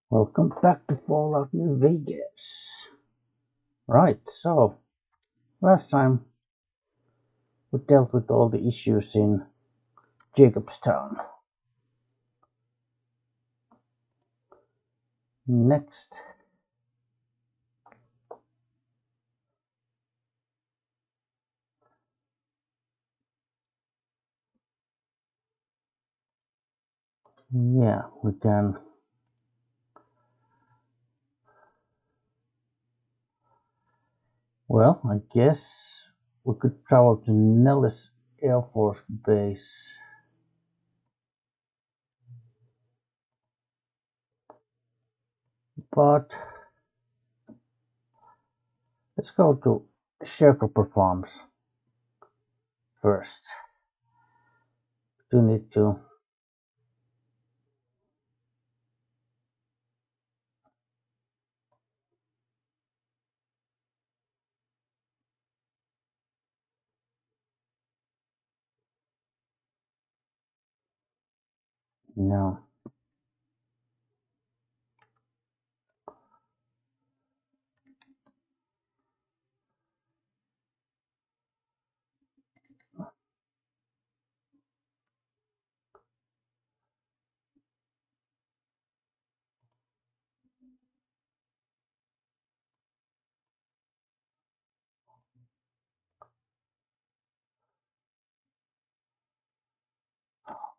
Welcome back to Fallout New Vegas. Right, so last time we dealt with all the issues in Jacobstown. Next, yeah, we can. Well, I guess we could travel to Nellis Air Force Base. But let's go to Sharecropper Farms first. Do need to. No.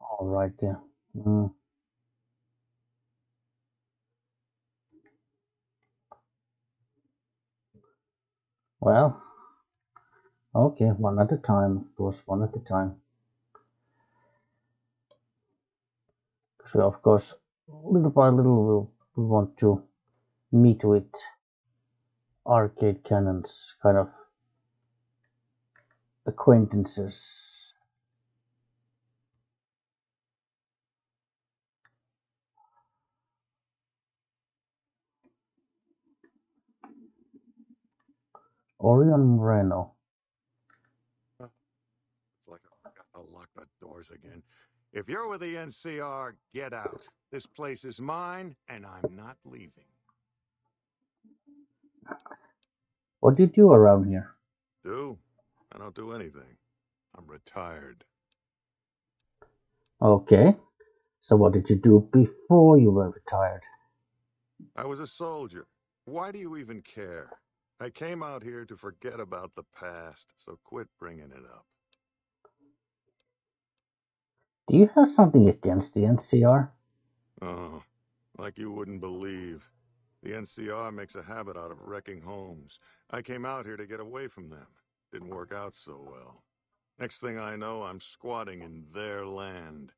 All right, yeah. Mm, well, okay, one at a time, of course, one at a time. So, of course, little by little, we want to meet with arcade cannons, kind of acquaintances. Orion Moreno. It's like I forgot to lock the doors again. If you're with the NCR, get out. This place is mine, and I'm not leaving. What do you do around here? Do? I don't do anything. I'm retired. Okay, so what did you do before you were retired? I was a soldier. Why do you even care? I came out here to forget about the past, so quit bringing it up. Do you have something against the NCR? Oh, like you wouldn't believe. The NCR makes a habit out of wrecking homes. I came out here to get away from them. Didn't work out so well. Next thing I know, I'm squatting in their land.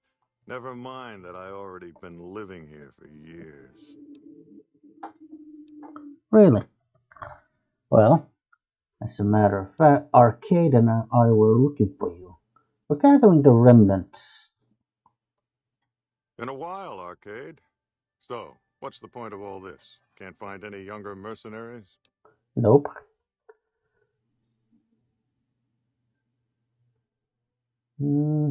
Never mind that I already been living here for years. Really? Well, as a matter of fact, Arcade and I were looking for you. We're gathering the remnants. Been a while, Arcade. So, what's the point of all this? Can't find any younger mercenaries? Nope. Hmm.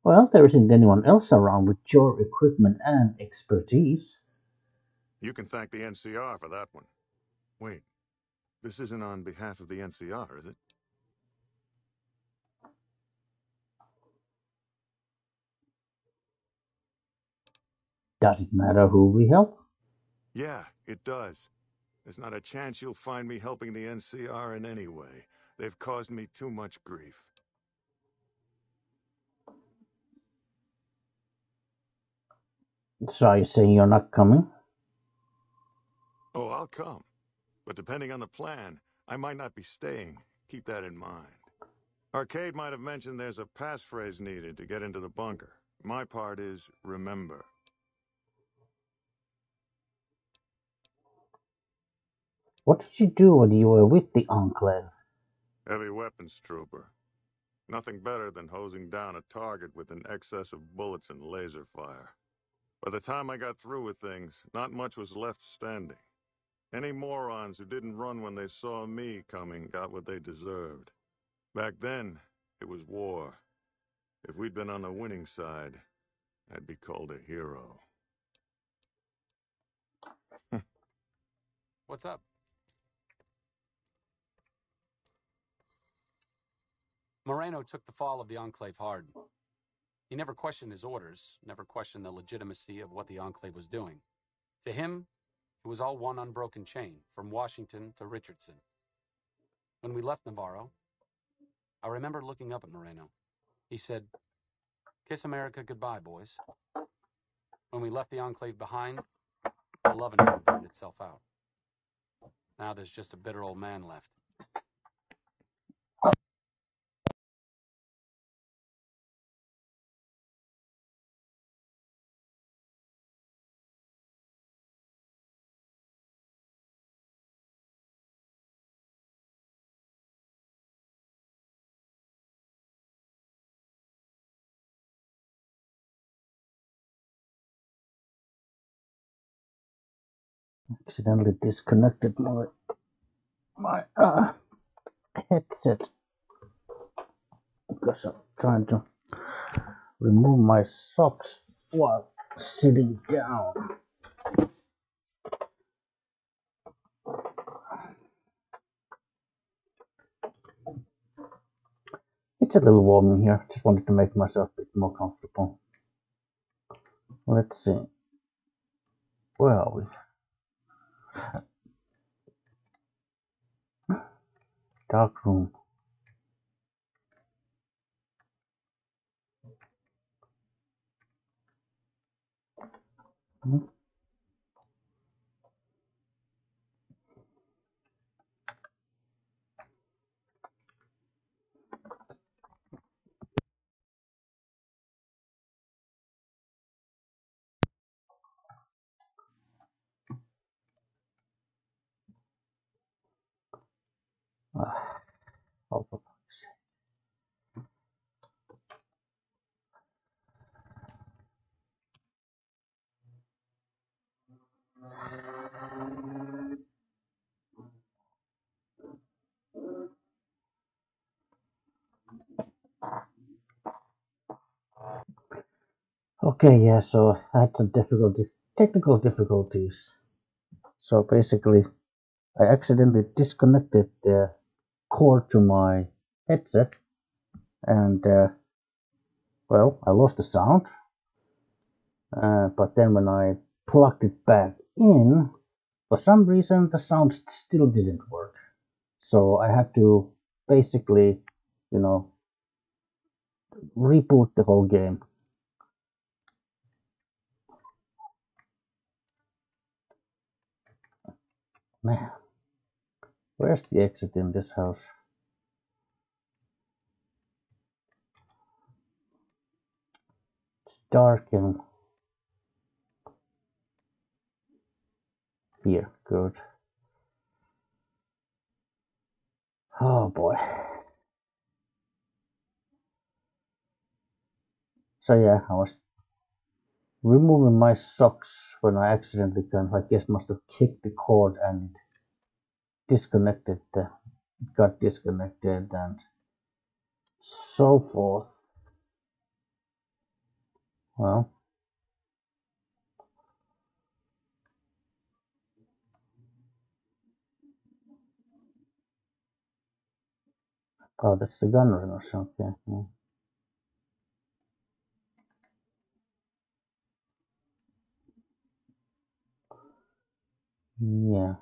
Well, there isn't anyone else around with your equipment and expertise. You can thank the NCR for that one. Wait, this isn't on behalf of the NCR, is it? Doesn't matter who we help. Yeah, it does. There's not a chance you'll find me helping the NCR in any way. They've caused me too much grief. So you're saying you're not coming? Oh, I'll come. But depending on the plan, I might not be staying. Keep that in mind. Arcade might have mentioned there's a passphrase needed to get into the bunker. My part is remember. What did you do when you were with the Enclave? Heavy weapons trooper. Nothing better than hosing down a target with an excess of bullets and laser fire. By the time I got through with things, not much was left standing. Any morons who didn't run when they saw me coming got what they deserved. Back then, it was war. If we'd been on the winning side, I'd be called a hero. What's up? Moreno took the fall of the Enclave hard. He never questioned his orders, never questioned the legitimacy of what the Enclave was doing. To him, it was all one unbroken chain, from Washington to Richardson. When we left Navarro, I remember looking up at Moreno. He said, "Kiss America goodbye, boys." When we left the Enclave behind, the love in him burned itself out. Now there's just a bitter old man left. Accidentally disconnected my headset because I'm trying to remove my socks while sitting down. It's a little warm in here. Just wanted to make myself a bit more comfortable. Let's see. Where are we? Dark room. Hmm? Oh, for fuck's sake. Okay, yeah, so I had some technical difficulties. So basically, I accidentally disconnected the cord to my headset, and well, I lost the sound. But then when I plugged it back in, for some reason the sound still didn't work. So I had to basically, you know, reboot the whole game. Man, where's the exit in this house? It's dark and here, good. Oh boy. So yeah, I was removing my socks when I accidentally I guess must have kicked the cord and disconnected got disconnected and so forth. Well, oh, that's the gun runners, okay. Yeah.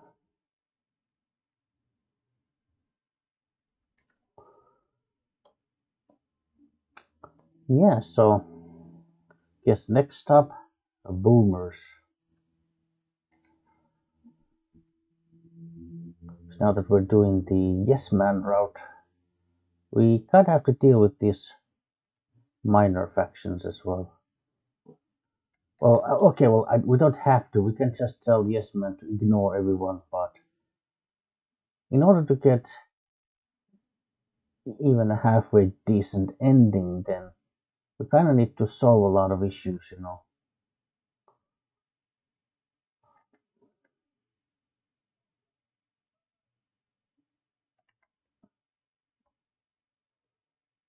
Yeah, so guess next stop, boomers. Now that we're doing the yes man route, we kind of have to deal with these minor factions as well. Well, okay, well, we don't have to. We can just tell yes man to ignore everyone, but in order to get even a halfway decent ending, then we kind of need to solve a lot of issues, you know.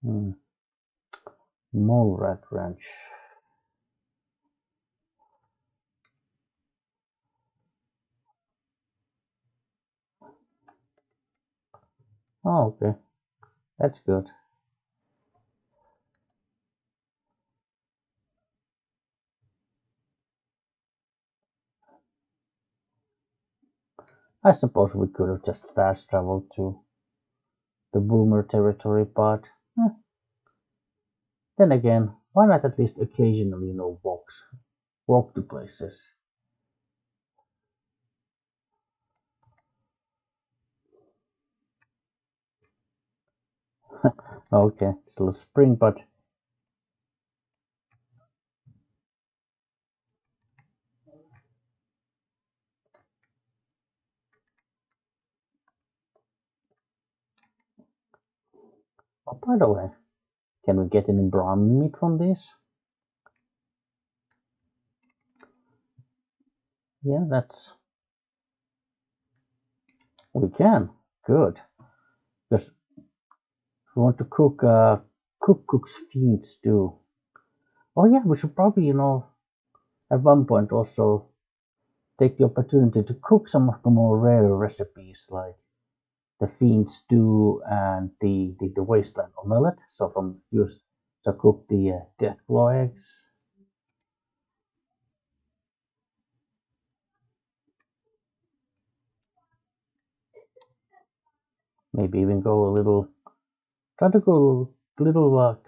Hmm. Mole rat ranch. Oh, okay. That's good. I suppose we could have just fast traveled to the boomer territory, but then again, why not at least occasionally, walk to places? Okay, still spring, but oh, by the way, can we get any brown meat from this? Yeah, we can. Good. Because we want to cook's feet stew. Oh yeah, we should probably, at one point also take the opportunity to cook some of the more rare recipes like the fiend stew and the wasteland omelette. So from use to cook the deathclaw eggs. Maybe even go a little. Try to go a little like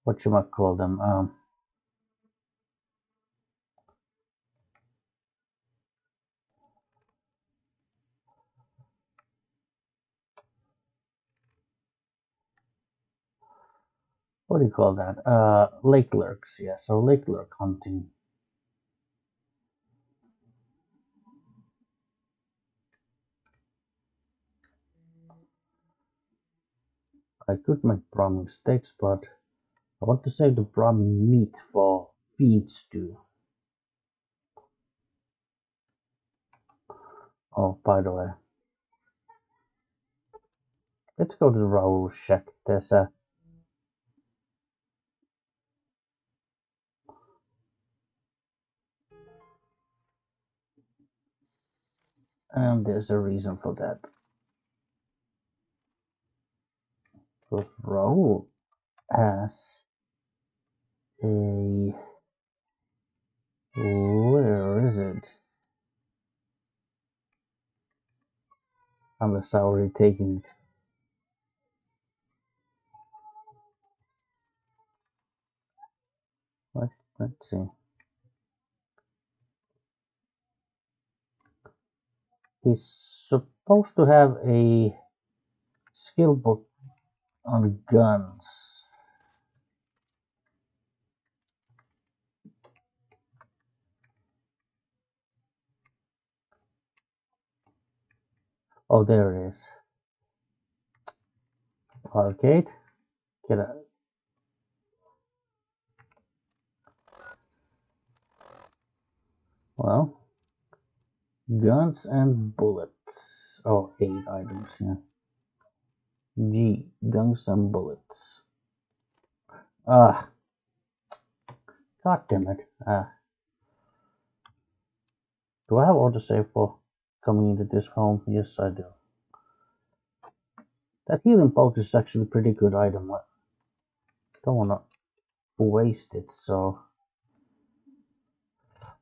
what you might call them. What do you call that? Lake lurks. Yeah. So lake lurk hunting. I could make Brahmin steaks, but I want to save the Brahmin meat for fiend stew. Oh, by the way, let's go to the Raoul shack. There's a reason for that. Because Raoul has a, where is it? Unless I already taken it. Let's see. He's supposed to have a skill book on guns. Oh, there it is. Arcade. Get out. Well, guns and bullets. Oh, 8 items, yeah. G, guns and bullets. Ah, god damn it. Do I have autosave for coming into this home? Yes, I do. That healing potion is actually a pretty good item. I don't want to waste it, so.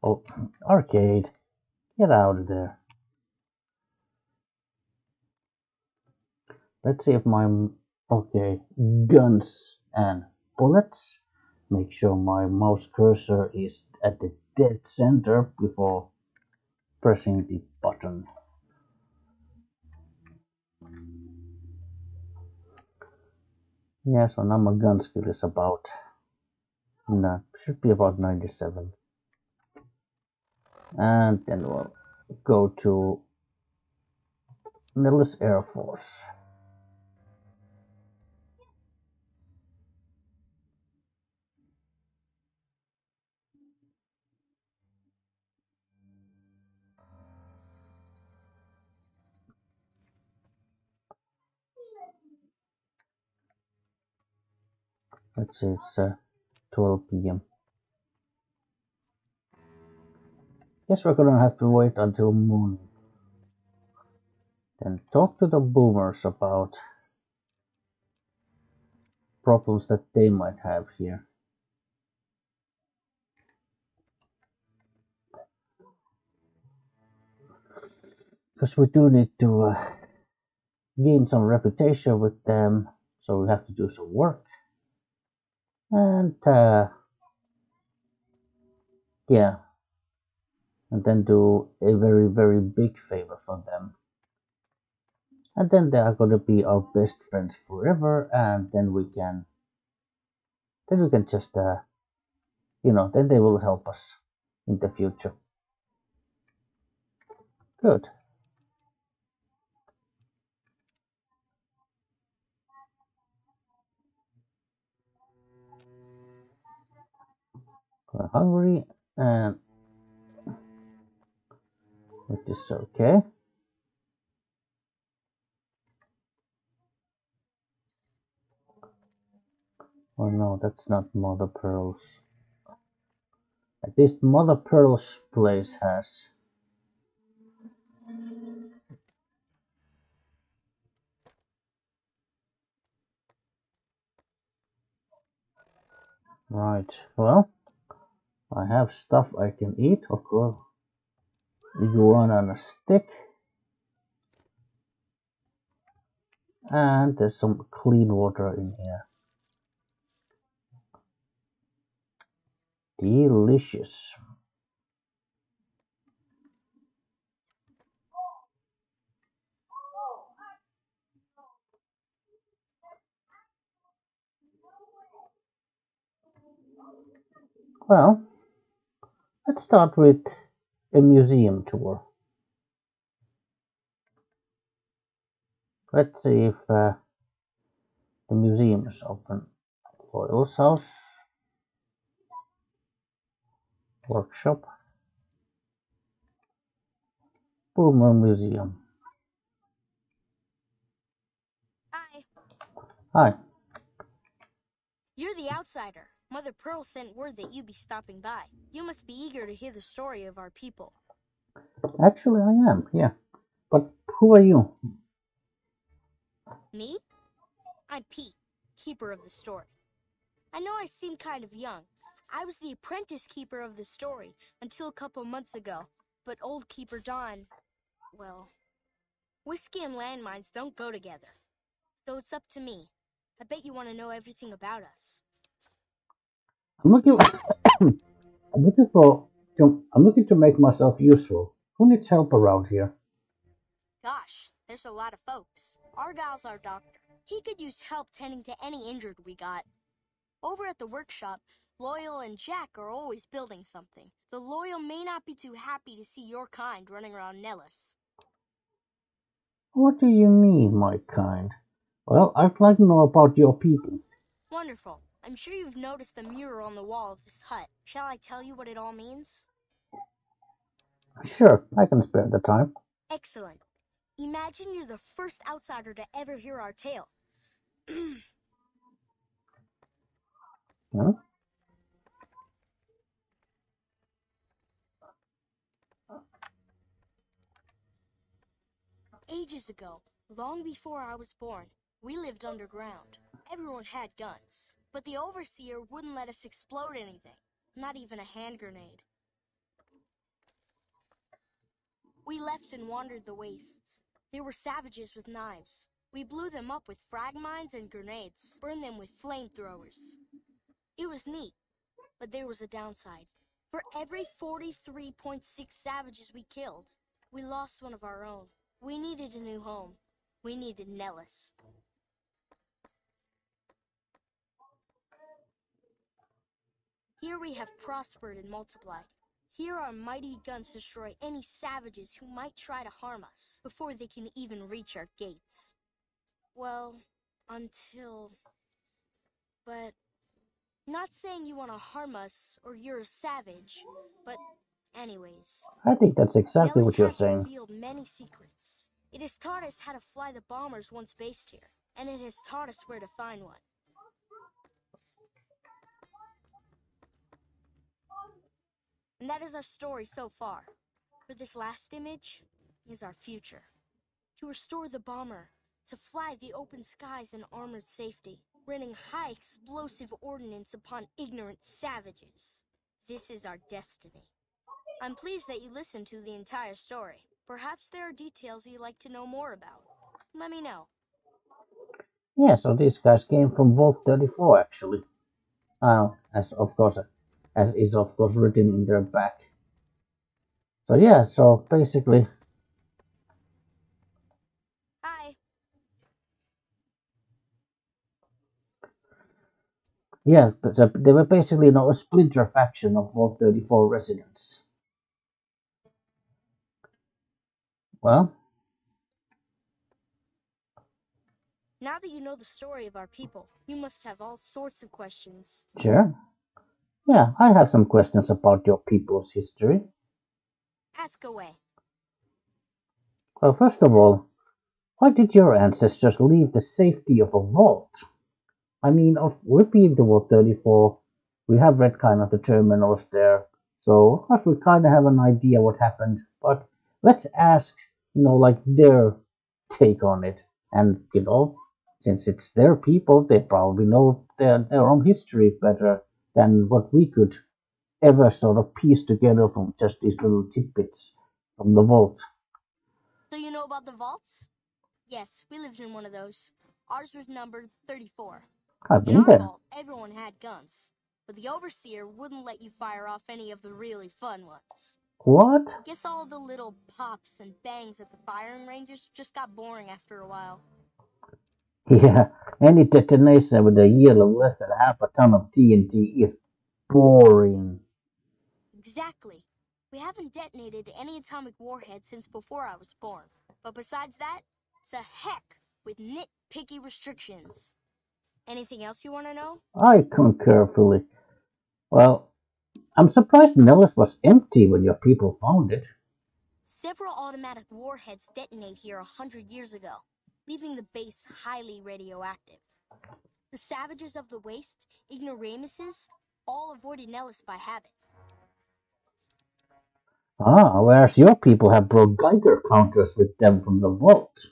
Oh, arcade. Get out of there. Let's see if my. Okay, guns and bullets. Make sure my mouse cursor is at the dead center before pressing the button. Yeah, so now my gun skill is about. No, should be about 97. And then we'll go to Nellis Air Force. Let's see, it's 12 p.m. Guess we're gonna have to wait until morning. Then talk to the boomers about problems that they might have here. Because we do need to gain some reputation with them, so we have to do some work. And yeah, and then do a very, very big favor for them. And then they are gonna be our best friends forever, and then we can just then they will help us in the future. Good. We're hungry, and it is okay. Oh no, that's not Mother Pearl's. At least Mother Pearl's place has. Right, well, I have stuff I can eat, of course. Iguana on a stick. And there's some clean water in here. Delicious. Well, let's start with a museum tour. Let's see if the museum is open. Loyal's house. Workshop. Boomer Museum. Hi. Hi. You're the outsider. Mother Pearl sent word that you'd be stopping by. You must be eager to hear the story of our people. Actually, I am, yeah. But who are you? Me? I'm Pete, keeper of the story. I know I seem kind of young. I was the apprentice keeper of the story until a couple months ago. But old Keeper Don, well, whiskey and landmines don't go together. So it's up to me. I bet you want to know everything about us. I'm looking. I'm looking to make myself useful. Who needs help around here? Gosh, there's a lot of folks. Argyle's our doctor. He could use help tending to any injured we got. Over at the workshop, Loyal and Jack are always building something. The Loyal may not be too happy to see your kind running around Nellis. What do you mean, my kind? Well, I'd like to know about your people. Wonderful. I'm sure you've noticed the mural on the wall of this hut. Shall I tell you what it all means? Sure, I can spare the time. Excellent. Imagine you're the first outsider to ever hear our tale. Huh? Ages ago, long before I was born, we lived underground. Everyone had guns, but the overseer wouldn't let us explode anything, not even a hand grenade. We left and wandered the wastes. There were savages with knives. We blew them up with frag mines and grenades, burned them with flamethrowers. It was neat, but there was a downside. For every 43.6 savages we killed, we lost one of our own. We needed a new home. We needed Nellis. Here we have prospered and multiplied. Here our mighty guns destroy any savages who might try to harm us before they can even reach our gates. Well, until... But... Not saying you want to harm us or you're a savage, but anyways. I think that's exactly Nellis what you're has saying. revealed many secrets. It has taught us how to fly the bombers once based here, and it has taught us where to find one. And that is our story so far. For this last image is our future. To restore the bomber, to fly the open skies in armored safety, raining high explosive ordnance upon ignorant savages. This is our destiny. I'm pleased that you listened to the entire story. Perhaps there are details you'd like to know more about. Let me know. Yeah, so these guys came from Vault 34 actually. As of course, as is of course written in their back. So yeah, so basically, Hi. yeah, but they were basically a splinter faction of Vault 34 residents. Well, Now that you know the story of our people, you must have all sorts of questions. sure. Yeah, I have some questions about your people's history. Ask away. Well, first of all, why did your ancestors leave the safety of a vault? I mean, we're being the Vault 34. We have read kind of the terminals there, so of course we kind of have an idea what happened. But let's ask, like their take on it. And since it's their people, they probably know their own history better than what we could ever sort of piece together from just these little tidbits from the vault. So you know about the vaults? Yes, we lived in one of those. Ours was numbered 34. I've In been our there. vault, everyone had guns, but the overseer wouldn't let you fire off any of the really fun ones. What? Guess all the little pops and bangs at the firing ranges just got boring after a while. Yeah, any detonation with a yield of less than half a ton of TNT is boring. Exactly. We haven't detonated any atomic warheads since before I was born. But besides that, to heck with nitpicky restrictions. Anything else you want to know? I concur fully. Well, I'm surprised Nellis was empty when your people found it. Several automatic warheads detonate here 100 years ago, leaving the base highly radioactive. The savages of the waste, ignoramuses, all avoided Nellis by habit. Whereas your people have brought Geiger counters with them from the vault.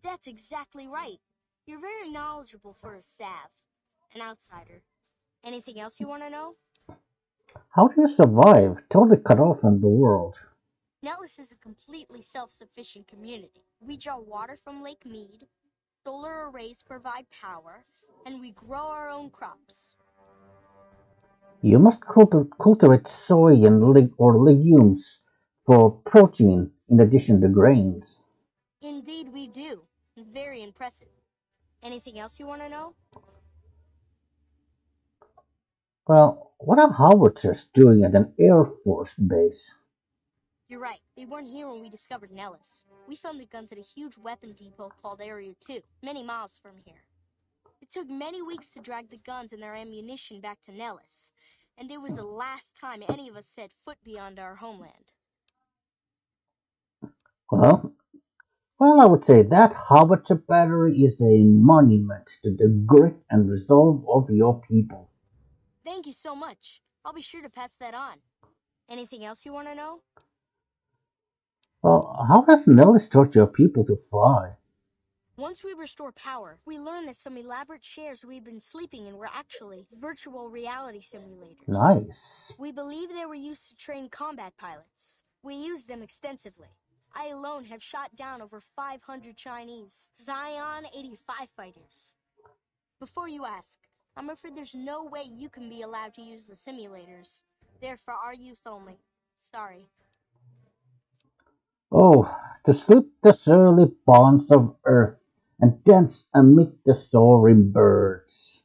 That's exactly right. You're very knowledgeable for a Sav, an outsider. Anything else you want to know? How do you survive, totally cut off from the world? Nellis is a completely self-sufficient community. We draw water from Lake Mead, solar arrays provide power, and we grow our own crops. You must cultivate soy or legumes for protein in addition to grains. Indeed we do. Very impressive. Anything else you want to know? Well, what are howitzers doing at an Air Force base? You're right. They weren't here when we discovered Nellis. We found the guns at a huge weapon depot called LP2, many miles from here. It took many weeks to drag the guns and their ammunition back to Nellis, and it was the last time any of us set foot beyond our homeland. Well, I would say that howitzer battery is a monument to the grit and resolve of your people. Thank you so much. I'll be sure to pass that on. Anything else you want to know? Well, how has Nellis taught your people to fly? Once we restore power, we learned that some elaborate chairs we've been sleeping in were actually virtual reality simulators. Nice. We believe they were used to train combat pilots. We used them extensively. I alone have shot down over 500 Chinese Zion 85 fighters. Before you ask, I'm afraid there's no way you can be allowed to use the simulators. They're for our use only. Sorry. Oh, to slip the surly bonds of earth and dance amid the soaring birds.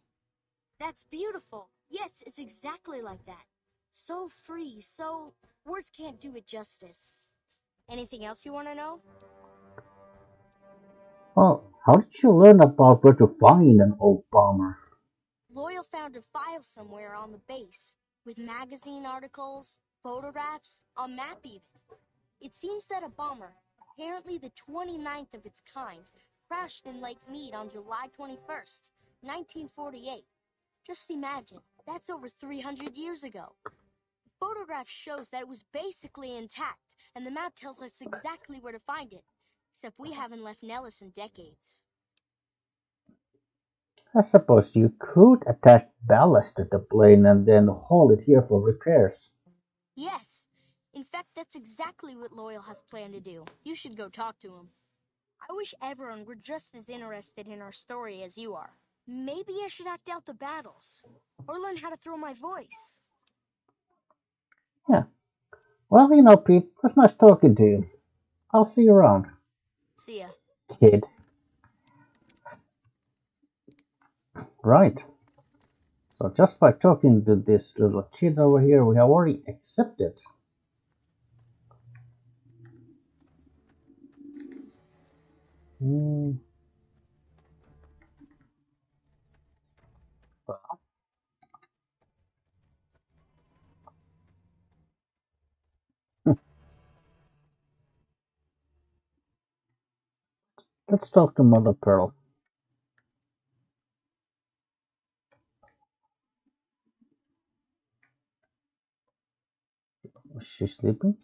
That's beautiful. Yes, it's exactly like that. So free, so... words can't do it justice. Anything else you want to know? Well, how did you learn about where to find an old bomber? Loyal found a file somewhere on the base, with magazine articles, photographs, a map even. It seems that a bomber, apparently the 29th of its kind, crashed in Lake Mead on July 21st, 1948. Just imagine, that's over 300 years ago. The Photograph shows that it was basically intact, and the map tells us exactly where to find it. Except we haven't left Nellis in decades. I suppose you could attach ballast to the plane and then haul it here for repairs. Yes. In fact, that's exactly what Loyal has planned to do. You should go talk to him. I wish everyone were just as interested in our story as you are. Maybe I should act out the battles, or learn how to throw my voice. Yeah. Well, Pete, it was nice talking to you. I'll see you around. See ya. Kid. Right. So just by talking to this little kid over here, we have already accepted. Well, let's talk to Mother Pearl. Is she sleeping?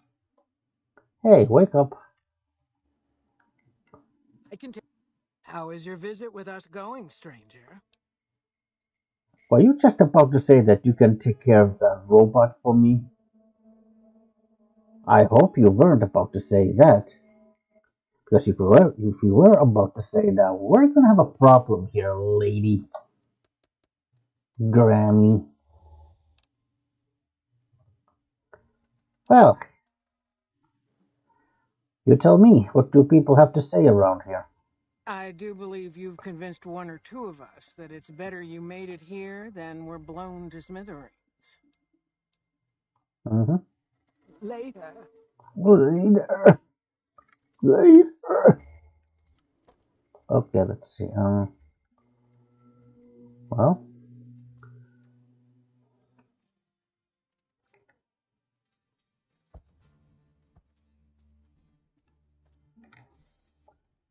Hey, wake up. I can tell. How is your visit with us going, stranger? Were you just about to say that you can take care of that robot for me? I hope you weren't about to say that. Because if you were about to say that, we're gonna have a problem here, lady. Grammy. Well, you tell me, what do people have to say around here? I do believe you've convinced one or two of us that it's better you made it here than were blown to smithereens. Mm-hmm. Later. Later. Later. Okay, let's see. Well.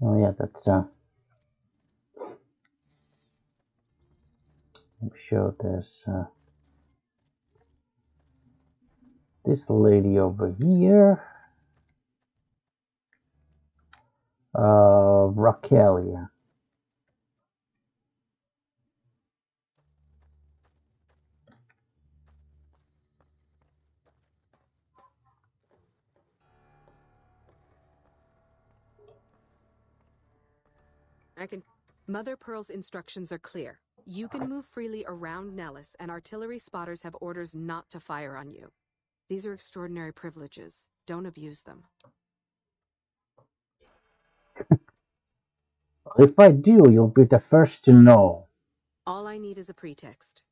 Oh yeah, that's I'm sure there's this lady over here. Raquel, yeah. Mother Pearl's instructions are clear. You can move freely around Nellis, and artillery spotters have orders not to fire on you. These are extraordinary privileges. Don't abuse them. If I do, you'll be the first to know. All I need is a pretext.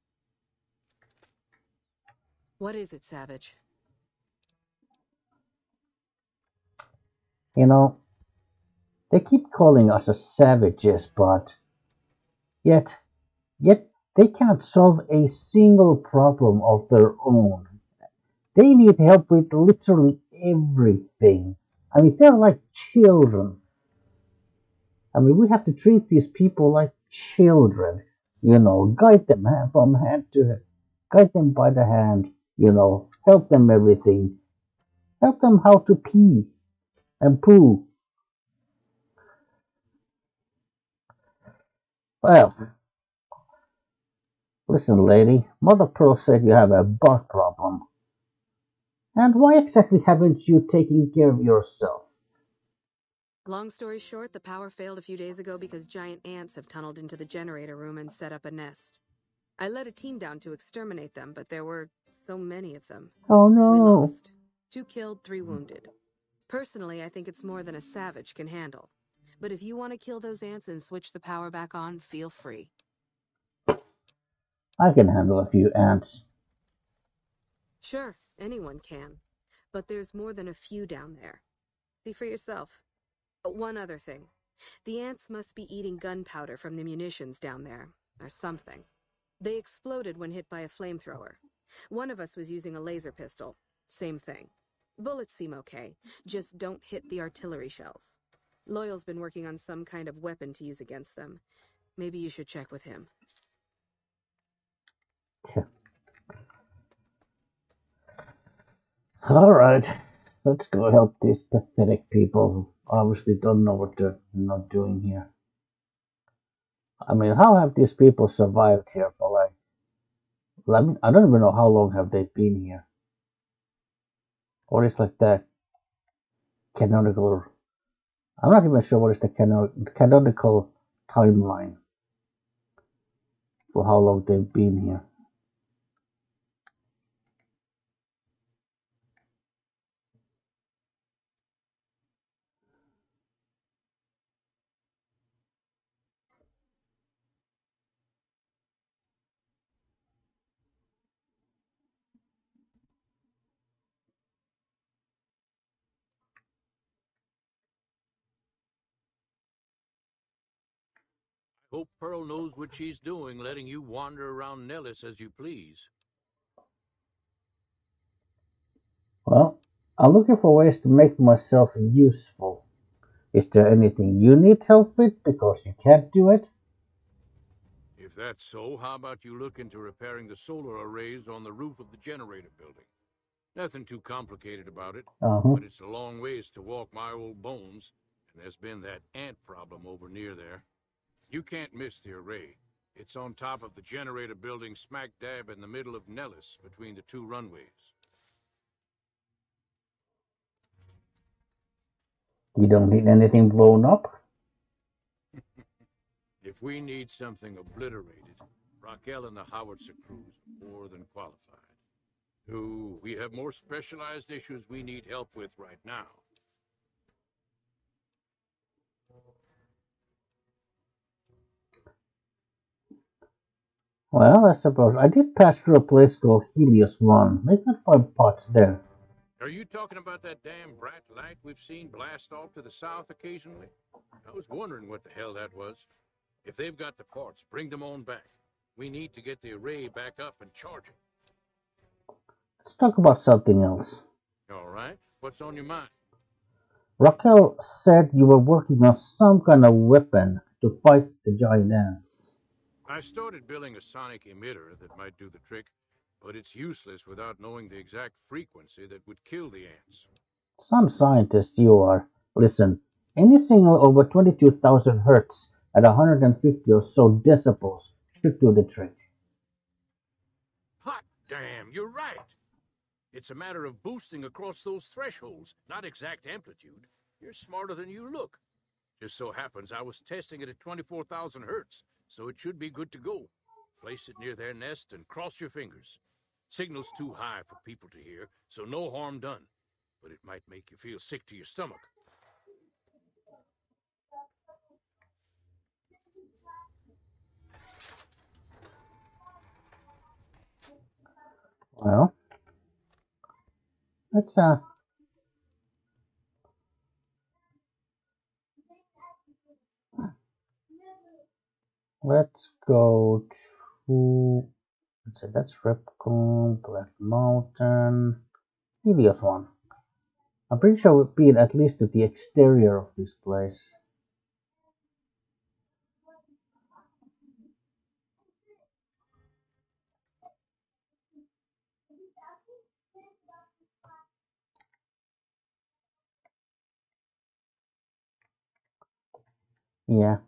What is it, Savage? They keep calling us savages, but yet they can't solve a single problem of their own. They need help with literally everything. I mean, they're like children. I mean, we have to treat these people like children. Guide them from hand to hand, guide them by the hand. Help them everything. Help them how to pee and poo. Well, listen, lady, Mother Pearl said you have a butt problem. And why exactly haven't you taken care of yourself? Long story short, the power failed a few days ago because giant ants have tunneled into the generator room and set up a nest. I led a team down to exterminate them, but there were so many of them. Oh We no. lost. 2 killed, 3 wounded. Personally, I think it's more than a savage can handle. But if you want to kill those ants and switch the power back on, feel free. I can handle a few ants. Sure, anyone can. But there's more than a few down there. See for yourself. One other thing. The ants must be eating gunpowder from the munitions down there, or something. They exploded when hit by a flamethrower. One of us was using a laser pistol. Same thing. Bullets seem okay, just don't hit the artillery shells. Loyal's been working on some kind of weapon to use against them. Maybe you should check with him. Alright, let's go help these pathetic people who obviously don't know what they're not doing here. I mean, how have these people survived here for like, I don't even know how long have they been here. What is like the canonical, I'm not even sure what is the canonical timeline for how long they've been here. Hope Pearl knows what she's doing, letting you wander around Nellis as you please. Well, I'm looking for ways to make myself useful. Is there anything you need help with because you can't do it? If that's so, how about you look into repairing the solar arrays on the roof of the generator building? Nothing too complicated about it, but it's a long ways to walk my old bones, and there's been that ant problem over near there. You can't miss the array. It's on top of the generator building smack dab in the middle of Nellis, between the two runways. You don't need anything blown up? If we need something obliterated, Raquel and the Howitzer crews are more than qualified. Ooh, we have more specialized issues we need help with right now. Well, I suppose I did pass through a place called Helios 1. Maybe I'll find parts there. Are you talking about that damn bright light we've seen blast off to the south occasionally? I was wondering what the hell that was. If they've got the parts, bring them on back. We need to get the array back up and charging. Let's talk about something else. All right, what's on your mind? Raquel said you were working on some kind of weapon to fight the giant ants. I started building a sonic emitter that might do the trick, but it's useless without knowing the exact frequency that would kill the ants. Some scientist you are. Listen, any signal over 22,000 hertz at 150 or so decibels should do the trick. Hot damn, you're right! It's a matter of boosting across those thresholds, not exact amplitude. You're smarter than you look. Just so happens I was testing it at 24,000 hertz, so it should be good to go. Place it near their nest and cross your fingers. Signal's too high for people to hear, so no harm done. But it might make you feel sick to your stomach. Well, let's go to, let's say that's Repcon, Black Mountain, Helios 1. I'm pretty sure we've been at least to the exterior of this place. Yeah.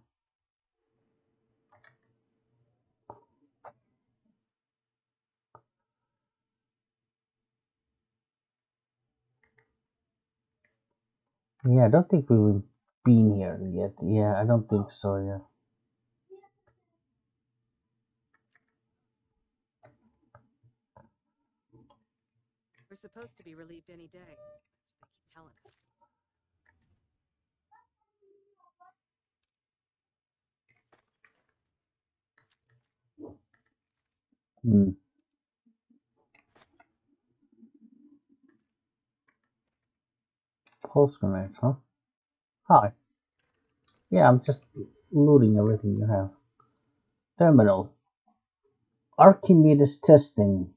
Yeah, I don't think we've been here yet. Yeah, I don't think so, yeah. We're supposed to be relieved any day. That's what they keep telling us. Pulse grenades, huh? Hi. Yeah, I'm just looting everything you have. Terminal. Archimedes testing.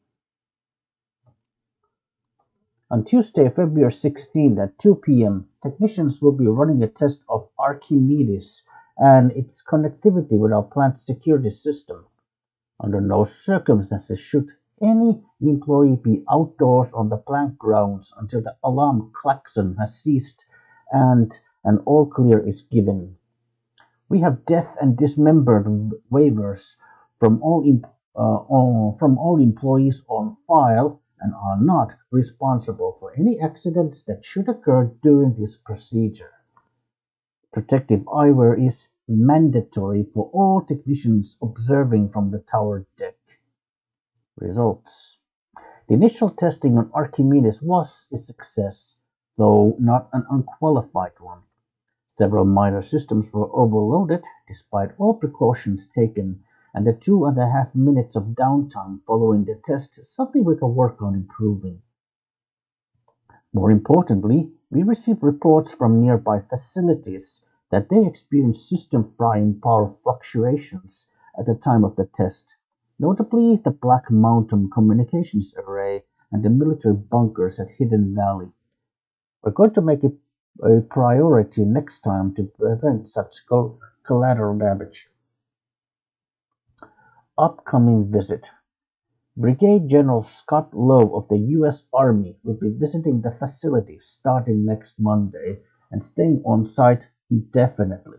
On Tuesday, February 16th at 2 p.m., technicians will be running a test of Archimedes and its connectivity with our plant's security system. Under no circumstances should Any employee be outdoors on the plant grounds until the alarm klaxon has ceased and an all clear is given. We have death and dismembered waivers from from all employees on file and are not responsible for any accidents that should occur during this procedure. Protective eyewear is mandatory for all technicians observing from the tower deck. Results. The initial testing on Archimedes was a success, though not an unqualified one. Several minor systems were overloaded despite all precautions taken, and the 2.5 minutes of downtime following the test is something we can work on improving. More importantly, we received reports from nearby facilities that they experienced system frying power fluctuations at the time of the test, notably the Black Mountain Communications Array and the military bunkers at Hidden Valley. We're going to make it a priority next time to prevent such collateral damage. Upcoming visit. Brigadier General Scott Lowe of the U.S. Army will be visiting the facility starting next Monday and staying on site indefinitely.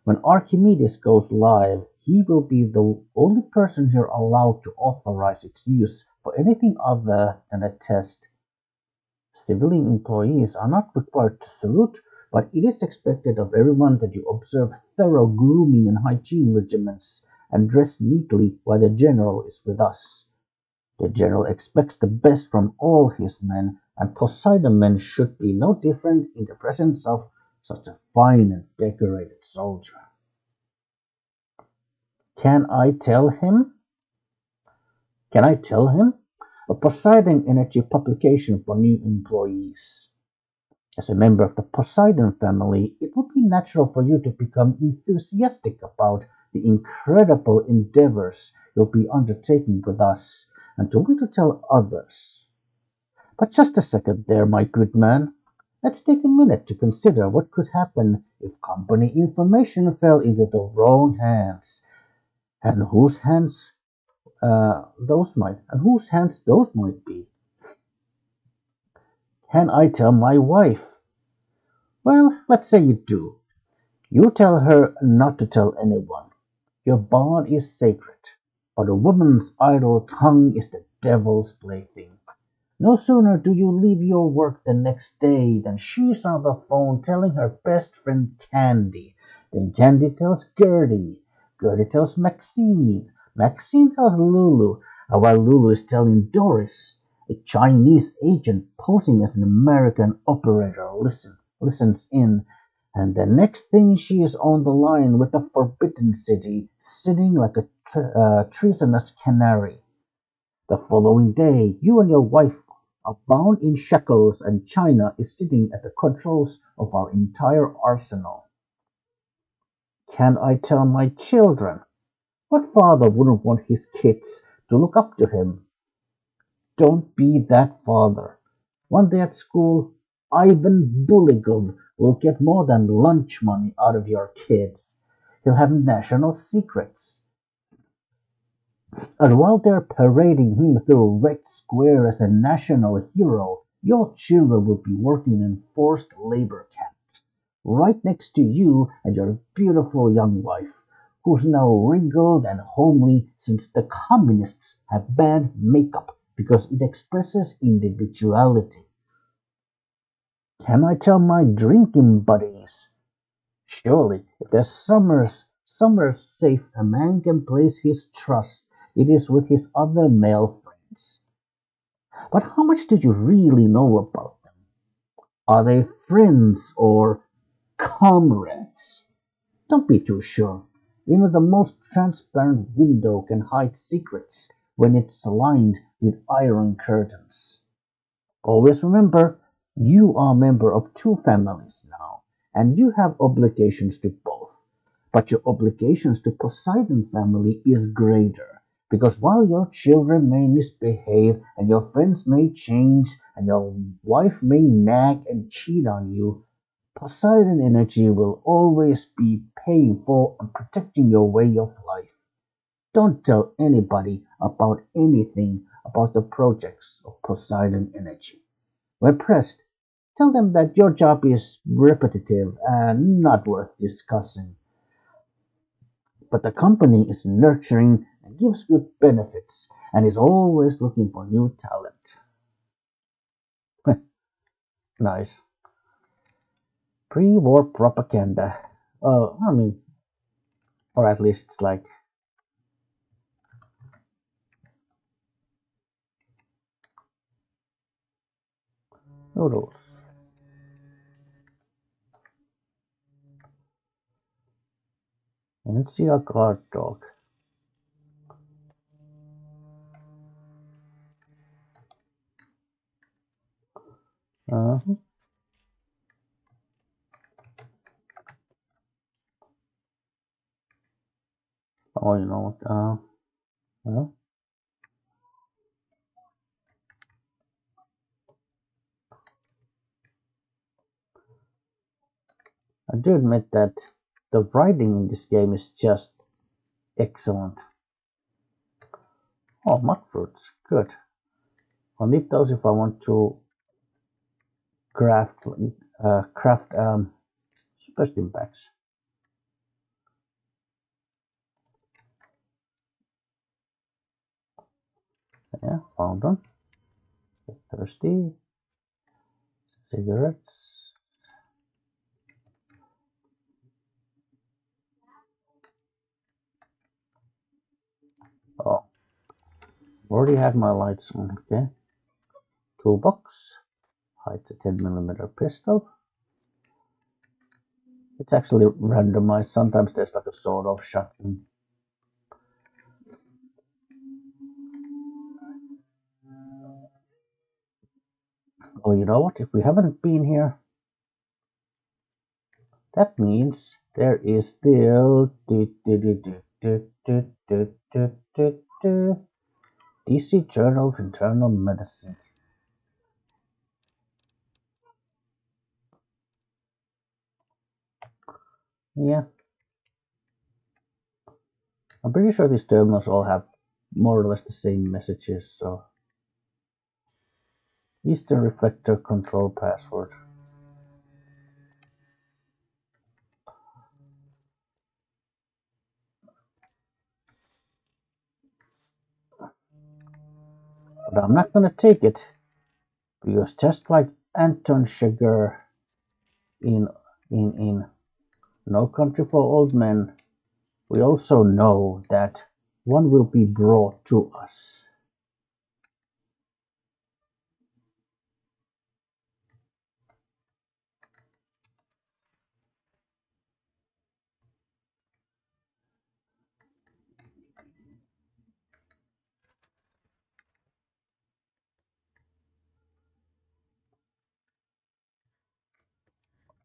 When Archimedes goes live, he will be the only person here allowed to authorize its use for anything other than a test. Civilian employees are not required to salute, but it is expected of everyone that you observe thorough grooming and hygiene regimens and dress neatly while the general is with us. The general expects the best from all his men, and Poseidon men should be no different in the presence of such a fine and decorated soldier. Can I tell him? A Poseidon Energy publication for new employees. As a member of the Poseidon family, it would be natural for you to become enthusiastic about the incredible endeavors you'll be undertaking with us, and to want to tell others. But just a second there, my good man. Let's take a minute to consider what could happen if company information fell into the wrong hands, and whose hands those might be. Can I tell my wife? Well, let's say you do. You tell her not to tell anyone. Your bond is sacred, but a woman's idle tongue is the devil's plaything. No sooner do you leave your work the next day than she's on the phone telling her best friend Candy. Then Candy tells Gertie. Gertie tells Maxine. Maxine tells Lulu. And while Lulu is telling Doris, a Chinese agent posing as an American operator listens in, and the next thing she is on the line with the Forbidden City, sitting like a treasonous canary. The following day, you and your wife are bound in shackles, and China is sitting at the controls of our entire arsenal. Can I tell my children? What father wouldn't want his kids to look up to him? Don't be that father. One day at school, Ivan Buligov will get more than lunch money out of your kids. He'll have national secrets. And while they're parading him through Red Square as a national hero, your children will be working in forced labor camps, right next to you and your beautiful young wife, who's now wrinkled and homely since the communists have banned makeup because it expresses individuality. Can I tell my drinking buddies? Surely, if there's somewhere safe a man can place his trust, it is with his other male friends. But how much do you really know about them? Are they friends or comrades? Don't be too sure. Even the most transparent window can hide secrets when it's lined with iron curtains. Always remember, you are a member of two families now, and you have obligations to both. But your obligations to Poseidon family is greater, because while your children may misbehave, and your friends may change, and your wife may nag and cheat on you, Poseidon Energy will always be paying for and protecting your way of life. Don't tell anybody about anything about the projects of Poseidon Energy. When pressed, tell them that your job is repetitive and not worth discussing, but the company is nurturing and gives good benefits and is always looking for new talent. Nice. Pre-war propaganda. I mean, or at least it's like noodles. And see a guard dog. Uh -huh. Oh, you know what? Well, I do admit that the writing in this game is just excellent. Oh, mud fruits, good. I'll need those if I want to craft super stim packs. Yeah, found them. Get thirsty. Cigarettes. Oh, already had my lights on. Okay. Toolbox. Hides a 10mm pistol. It's actually randomized. Sometimes there's like a sort of shotgun. Oh, you know what? If we haven't been here, that means there is still DC Journal of Internal Medicine. Yeah. I'm pretty sure these terminals all have more or less the same messages, so. Eastern Reflector Control Password. But I'm not gonna take it, because just like Anton Chigurh in No Country for Old Men, we also know that one will be brought to us.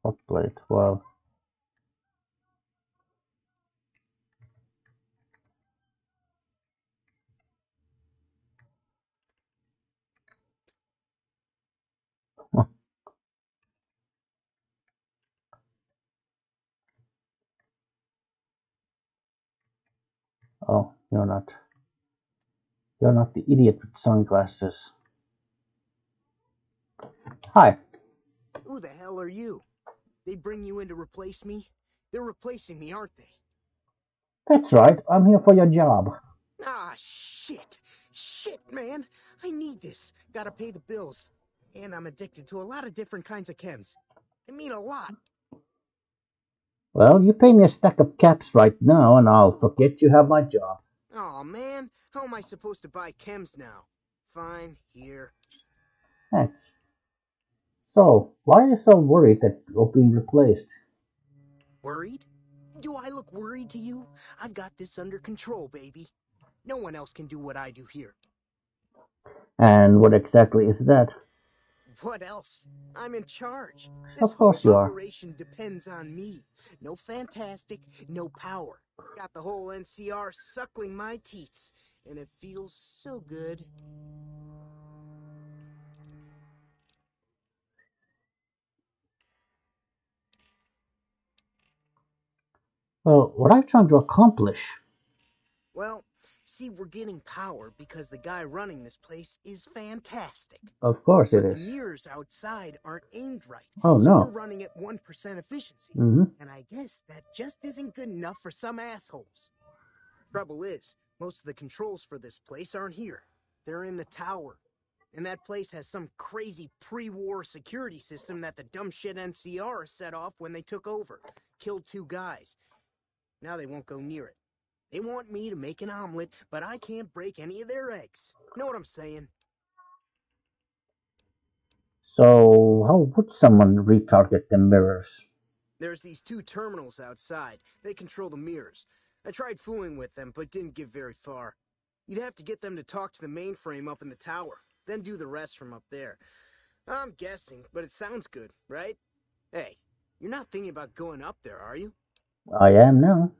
Hot plate, well. Oh, you're not. You're not the idiot with sunglasses. Hi. Who the hell are you? They bring you in to replace me? They're replacing me, aren't they? That's right, I'm here for your job. Ah, shit. Shit, man. I need this. Gotta pay the bills. And I'm addicted to a lot of different kinds of chems. I mean a lot. Well, you pay me a stack of caps right now and I'll forget you have my job. Aw, man. How am I supposed to buy chems now? Fine, here. Thanks. So, why are you so worried that you're being replaced? Worried? Do I look worried to you? I've got this under control, baby. No one else can do what I do here. And what exactly is that? What else? I'm in charge. This Of whole course you are. operation depends on me. No fantastic, no power. Got the whole NCR suckling my teats, and it feels so good. Well, what I'm trying to accomplish. Well, See, we're getting power because the guy running this place is fantastic. Of course it But is. the mirrors outside aren't aimed right. Oh, so no. we're running at 1% efficiency. And I guess that just isn't good enough for some assholes. Trouble is, most of the controls for this place aren't here. They're in the tower. And that place has some crazy pre-war security system that the dumb shit NCR set off when they took over. Killed 2 guys. Now they won't go near it. They want me to make an omelet, but I can't break any of their eggs. Know what I'm saying? So, how would someone retarget the mirrors? There's these 2 terminals outside. They control the mirrors. I tried fooling with them, but didn't get very far. You'd have to get them to talk to the mainframe up in the tower, then do the rest from up there. I'm guessing, but it sounds good, right? Hey, you're not thinking about going up there, are you? I am now.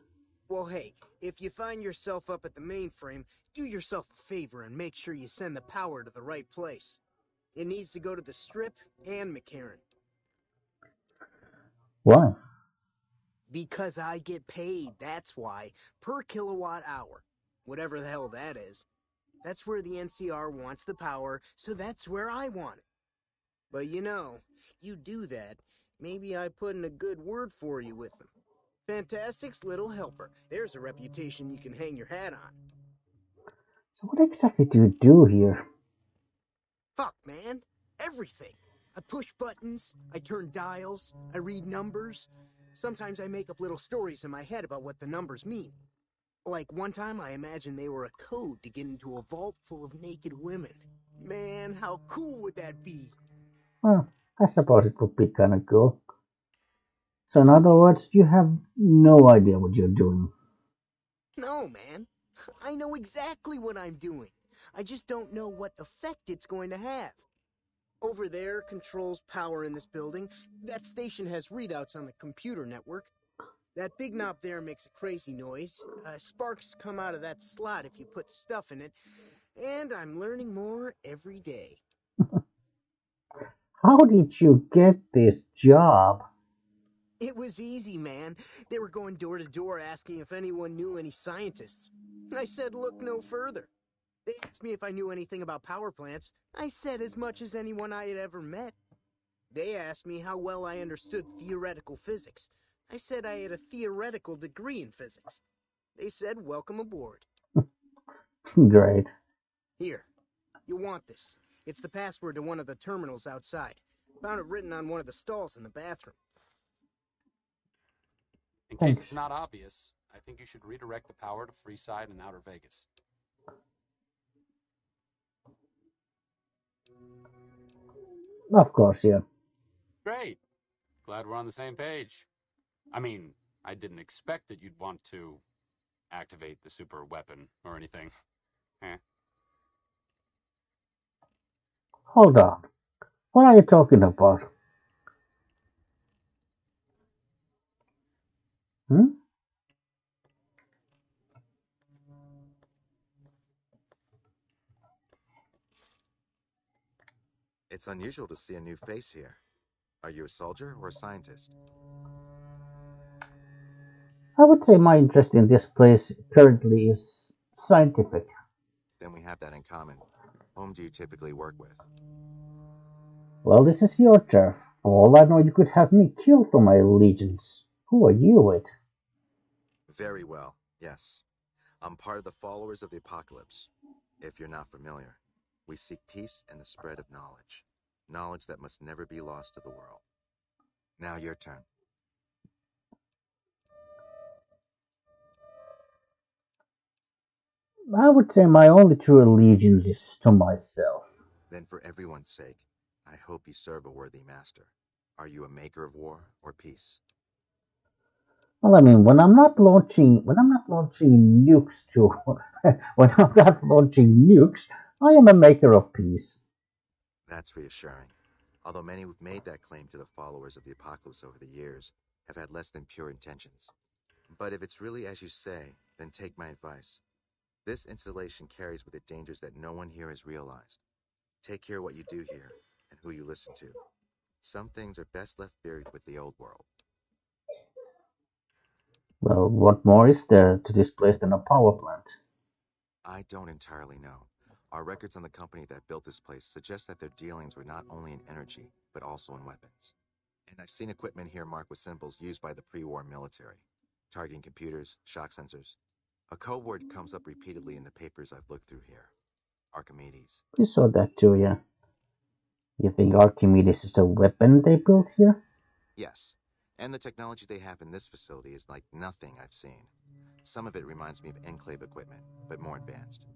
Well, hey, if you find yourself up at the mainframe, do yourself a favor and make sure you send the power to the right place. It needs to go to the Strip and McCarran. Why? Because I get paid, that's why. Per kilowatt hour. Whatever the hell that is. That's where the NCR wants the power, so that's where I want it. But you know, you do that, maybe I put in a good word for you with them. Fantastic's little helper. There's a reputation you can hang your hat on. So what exactly do you do here? Fuck, man. Everything. I push buttons, I turn dials, I read numbers. Sometimes I make up little stories in my head about what the numbers mean. Like one time I imagined they were a code to get into a vault full of naked women. Man, how cool would that be? Well, I suppose it would be kind of cool. So in other words, you have no idea what you're doing. No, man. I know exactly what I'm doing. I just don't know what effect it's going to have. Over there controls power in this building. That station has readouts on the computer network. That big knob there makes a crazy noise. Sparks come out of that slot if you put stuff in it. And I'm learning more every day. How did you get this job? It was easy, man. They were going door to door asking if anyone knew any scientists. I said, look no further. They asked me if I knew anything about power plants. I said as much as anyone I had ever met. They asked me how well I understood theoretical physics. I said I had a theoretical degree in physics. They said, welcome aboard. Great. Here, you'll want this. It's the password to one of the terminals outside. Found it written on one of the stalls in the bathroom. In case it's not obvious, I think you should redirect the power to Freeside and Outer Vegas. Of course, yeah. Great. Glad we're on the same page. I mean, I didn't expect that you'd want to activate the super weapon or anything. Hold on. What are you talking about? It's unusual to see a new face here. Are you a soldier or a scientist? I would say my interest in this place currently is scientific. Then we have that in common. Whom do you typically work with? Well, this is your turf. For all I know, you could have me killed for my allegiance. Who are you with? Very well, yes. I'm part of the followers of the apocalypse. If you're not familiar, we seek peace and the spread of knowledge. Knowledge that must never be lost to the world. Now your turn. I would say my only true allegiance is to myself. Then for everyone's sake, I hope you serve a worthy master. Are you a maker of war or peace? Well, I mean, when I'm not launching nukes I am a maker of peace. That's reassuring. Although many who've made that claim to the followers of the apocalypse over the years have had less than pure intentions. But if it's really as you say, then take my advice. This installation carries with it dangers that no one here has realized. Take care what you do here and who you listen to. Some things are best left buried with the old world. Well, what more is there to this place than a power plant? I don't entirely know. Our records on the company that built this place suggest that their dealings were not only in energy, but also in weapons. And I've seen equipment here marked with symbols used by the pre-war military. Targeting computers, shock sensors. A code word comes up repeatedly in the papers I've looked through here. Archimedes. We saw that too, yeah. You think Archimedes is a weapon they built here? Yes. And the technology they have in this facility is like nothing I've seen. Some of it reminds me of Enclave equipment, but more advanced.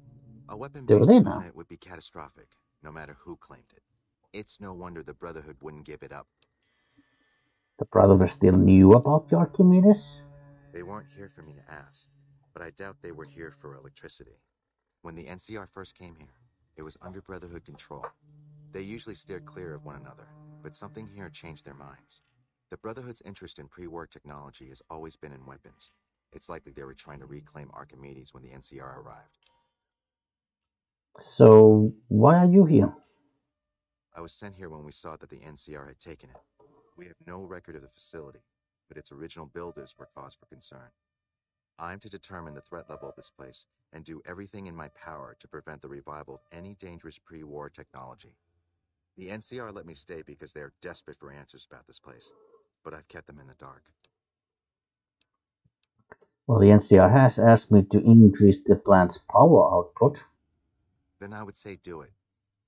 A weapon based upon it would be catastrophic, no matter who claimed it. It's no wonder the Brotherhood wouldn't give it up. The Brotherhood still knew about the Archimedes? They weren't here for me to ask, but I doubt they were here for electricity. When the NCR first came here, it was under Brotherhood control. They usually steered clear of one another, but something here changed their minds. The Brotherhood's interest in pre-war technology has always been in weapons. It's likely they were trying to reclaim Archimedes when the NCR arrived. So, why are you here? I was sent here when we saw that the NCR had taken it. We have no record of the facility, but its original builders were cause for concern. I'm to determine the threat level of this place and do everything in my power to prevent the revival of any dangerous pre-war technology. The NCR let me stay because they are desperate for answers about this place, but I've kept them in the dark. Well, the NCR has asked me to increase the plant's power output. Then I would say do it.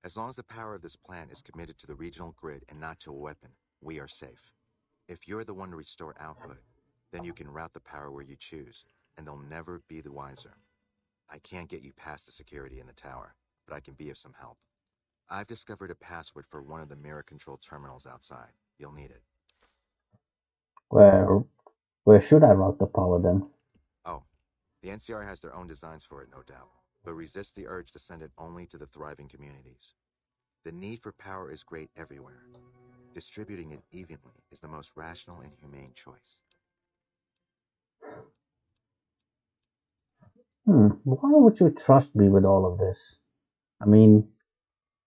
As long as the power of this plant is committed to the regional grid and not to a weapon, we are safe. If you're the one to restore output, then you can route the power where you choose, and they'll never be the wiser. I can't get you past the security in the tower, but I can be of some help. I've discovered a password for one of the mirror control terminals outside. You'll need it. Where should I route the power then? Oh, the NCR has their own designs for it, no doubt, but resist the urge to send it only to the thriving communities. The need for power is great everywhere. Distributing it evenly is the most rational and humane choice. Why would you trust me with all of this? I mean,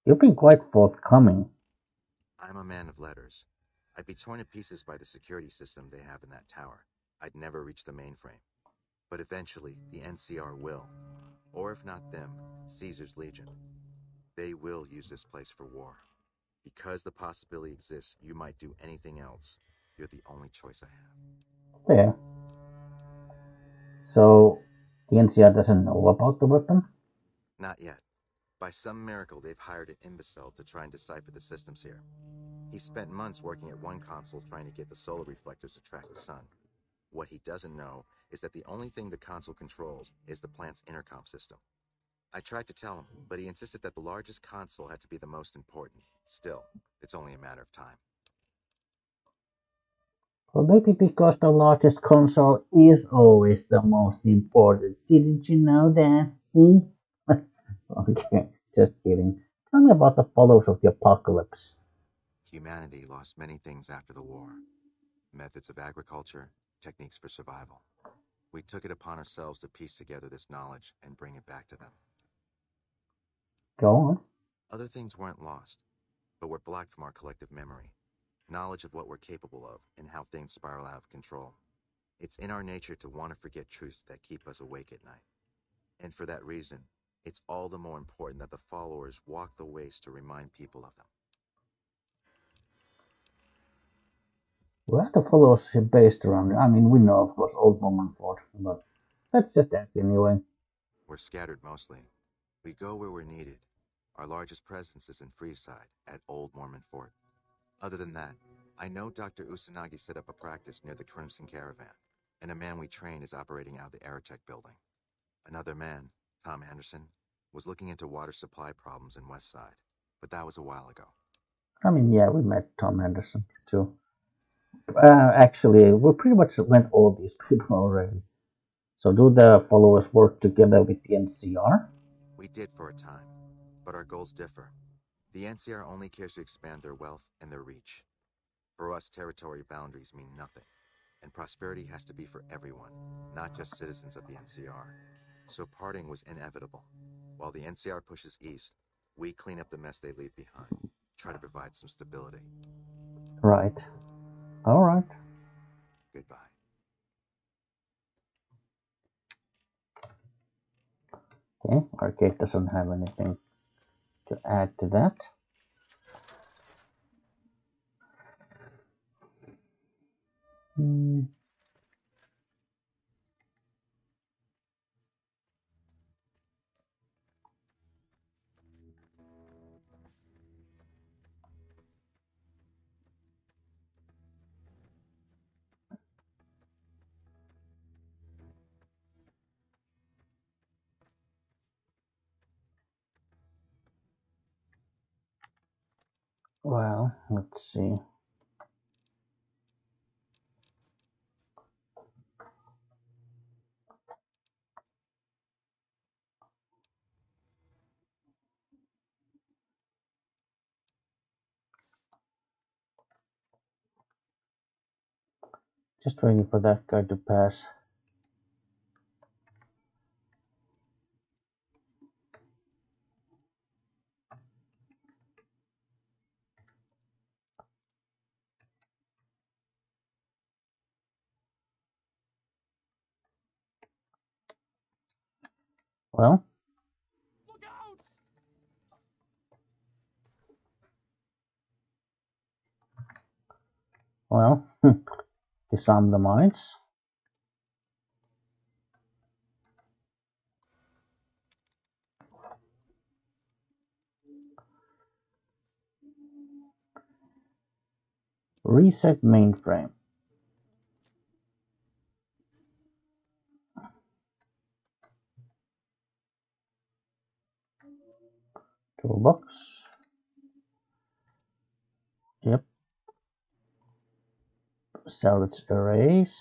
you've been quite forthcoming. I'm a man of letters. I'd be torn to pieces by the security system they have in that tower. I'd never reach the mainframe. But eventually, the NCR will. Or if not them, Caesar's Legion. They will use this place for war. Because the possibility exists you might do anything else, you're the only choice I have. There. So, the NCR doesn't know about the weapon? Not yet. By some miracle, they've hired an imbecile to try and decipher the systems here. He spent months working at one console trying to get the solar reflectors to track the sun. What he doesn't know is that the only thing the console controls is the plant's intercom system. I tried to tell him, but he insisted that the largest console had to be the most important. Still, it's only a matter of time. Well, maybe because the largest console is always the most important. Didn't you know that? Okay, just kidding. Tell me about the follows of the apocalypse. Humanity lost many things after the war. Methods of agriculture, techniques for survival. We took it upon ourselves to piece together this knowledge and bring it back to them. Go on. Other things weren't lost, but were blocked from our collective memory. Knowledge of what we're capable of and how things spiral out of control. It's in our nature to want to forget truths that keep us awake at night. And for that reason, it's all the more important that the followers walk the ways to remind people of them. Well, the followers are based around, I mean, we know, of course, Old Mormon Fort, but that's just that anyway. We're scattered mostly. We go where we're needed. Our largest presence is in Freeside, at Old Mormon Fort. Other than that, I know Dr. Usanagi set up a practice near the Crimson Caravan, and a man we train is operating out of the Aerotech building. Another man, Tom Anderson, was looking into water supply problems in Westside, but that was a while ago. I mean, yeah, we met Tom Anderson too. Actually, we pretty much met all these people already. So do the followers work together with the NCR? We did for a time, but our goals differ. The NCR only cares to expand their wealth and their reach. For us, territory boundaries mean nothing, and prosperity has to be for everyone, not just citizens of the NCR. So parting was inevitable. While the NCR pushes east, we clean up the mess they leave behind, try to provide some stability. Right. All right. Goodbye. Okay, arcade doesn't have anything to add to that. Well, let's see. Just waiting for that guy to pass. Well, Look out! well, disarm the mines. Reset mainframe. Toolbox. Yep. Salvage erase.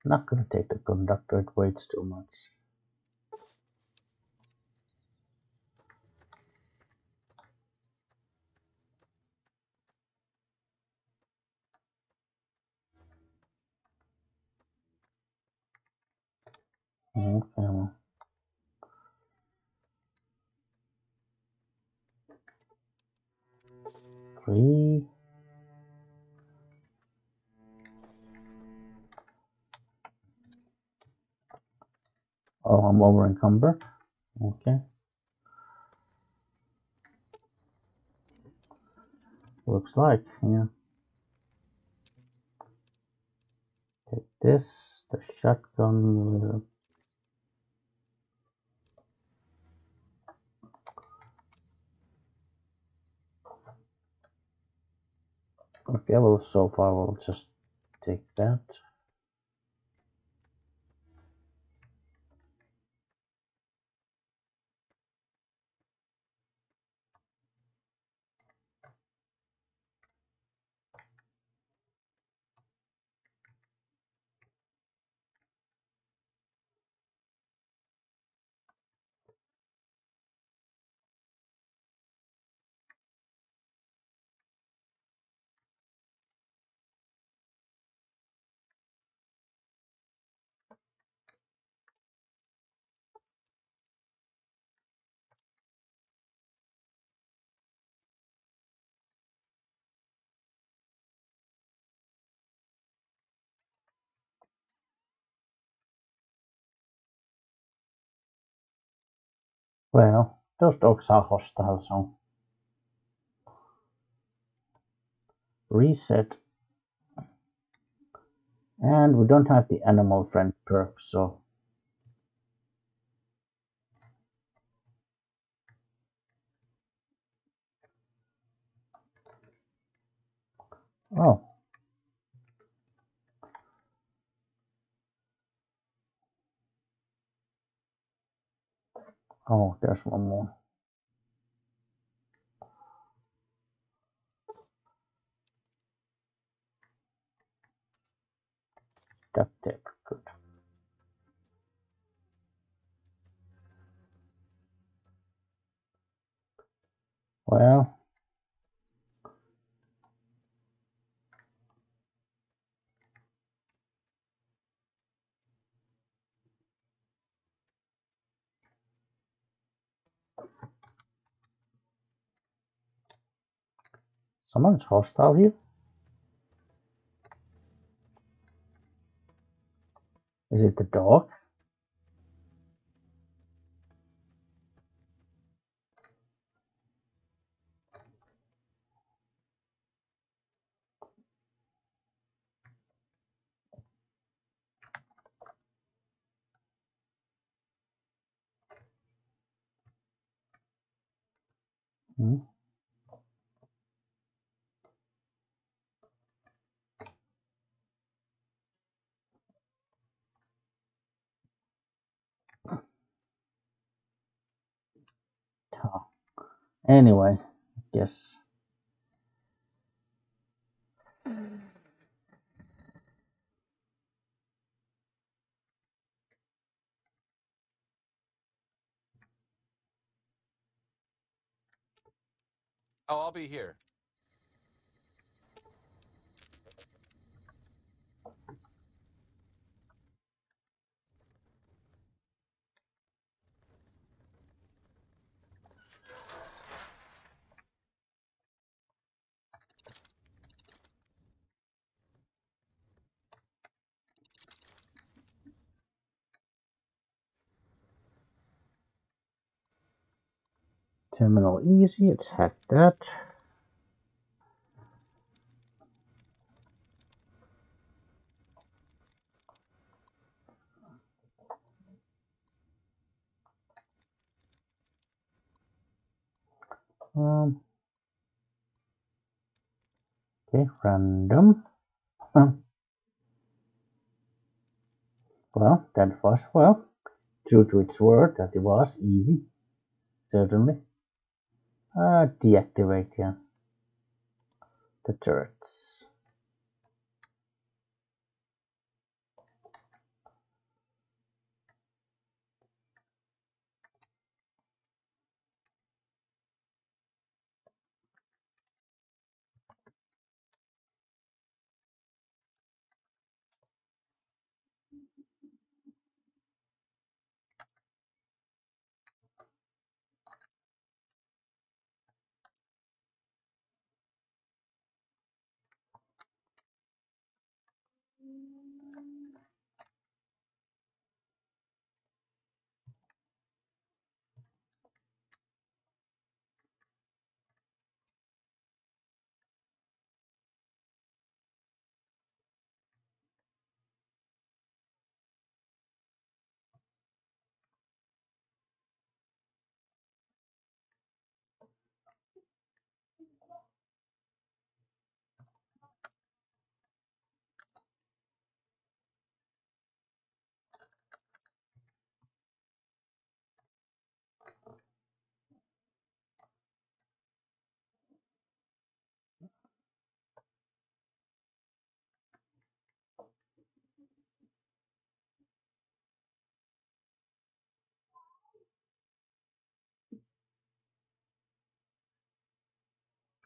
Not gonna take the conductor, it weighs too much. Okay. 3. Oh, I'm over encumbered. Okay. Looks like, yeah. Take this, the shotgun. Okay, well, so far we'll just take that. Well, those dogs are hostile, so reset. And we don't have the animal friend perk, so oh. Oh, there's one more. Duct tape, good. Well, Someone's hostile here? Is it the dog? Hmm. Oh. Anyway, yes. Oh, I'll be here. Terminal easy, let's hack that. Okay, random. Well, that was, well, true to its word that it was easy. Certainly. Deactivate, yeah. The turrets.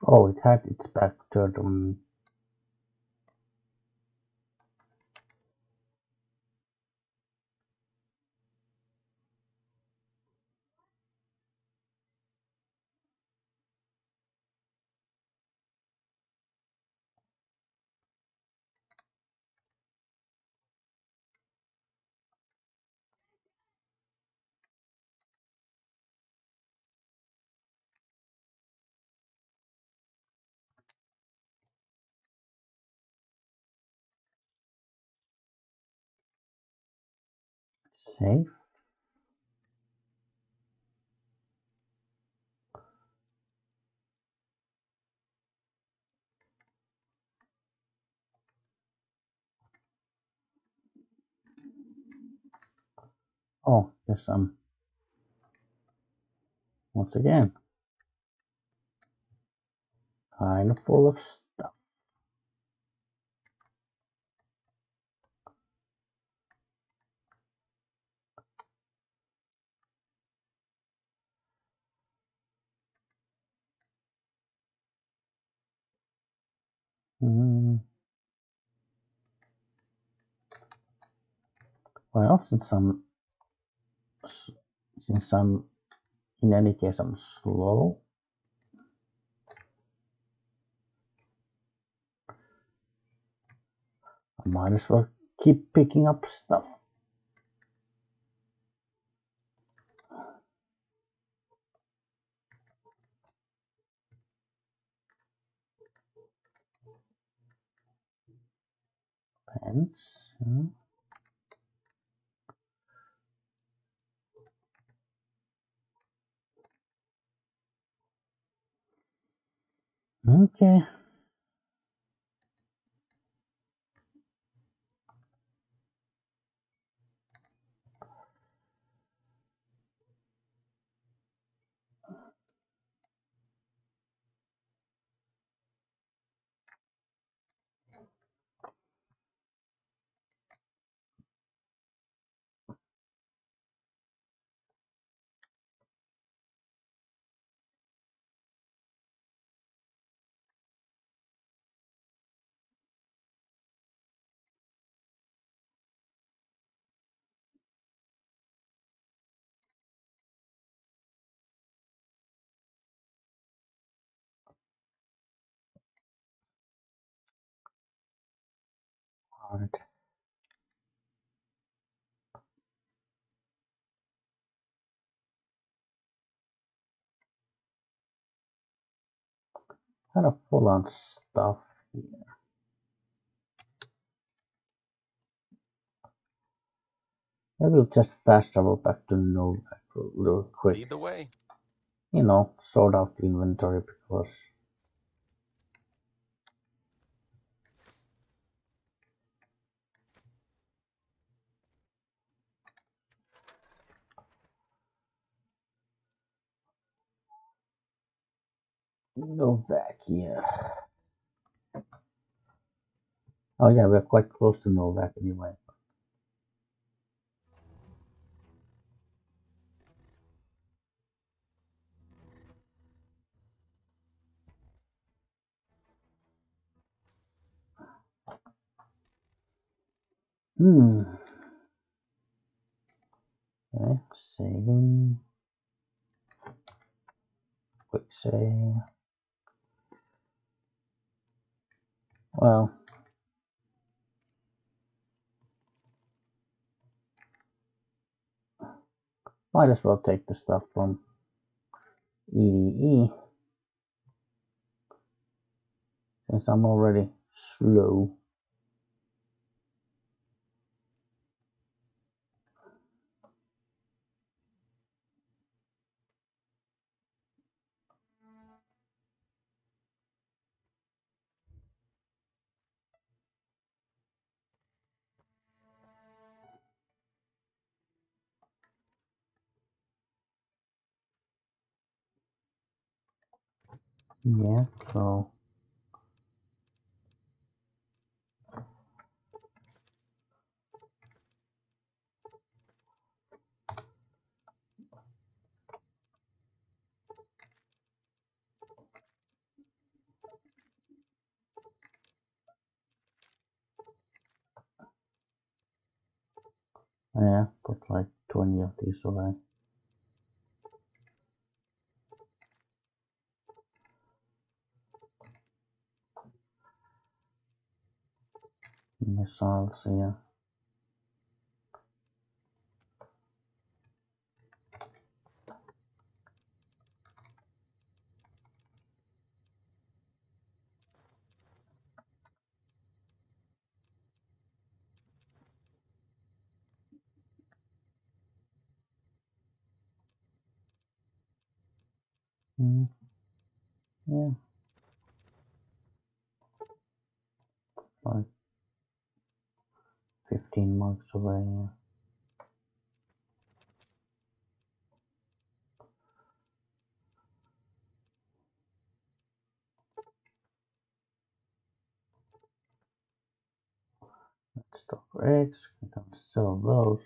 Oh, it had its back turned on. Safe. Oh, there's some. Once again, kind of full of stuff. Well, since I'm in any case I'm slow. Might as well keep picking up stuff. Pants. Okay. Alright. Kind of full on stuff here. Maybe we'll just fast travel back to Novak real quick. Lead the way. You know, sort out the inventory because Novak here. Oh yeah, we're quite close to Novak anyway. Okay, saving. Quick save. Well, might as well take the stuff from EDE since I'm already slow. Yeah, so yeah, put like 20 of these away. Missiles here. Yeah, like 15 marks away. Yeah. Let's stop eggs. We can sell those.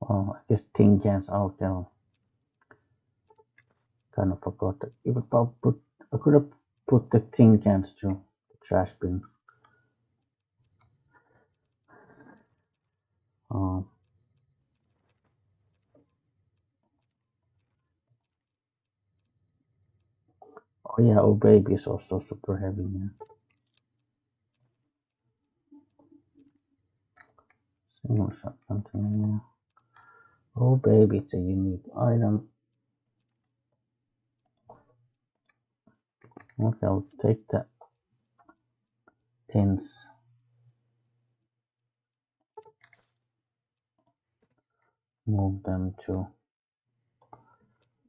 Oh, I guess tin cans out there. Kind of forgot that. I could have put the tin cans to the trash bin. Oh yeah, oh baby is also super heavy, yeah. Single shot container. Oh baby, it's a unique item. Okay, I'll take the tins. Move them to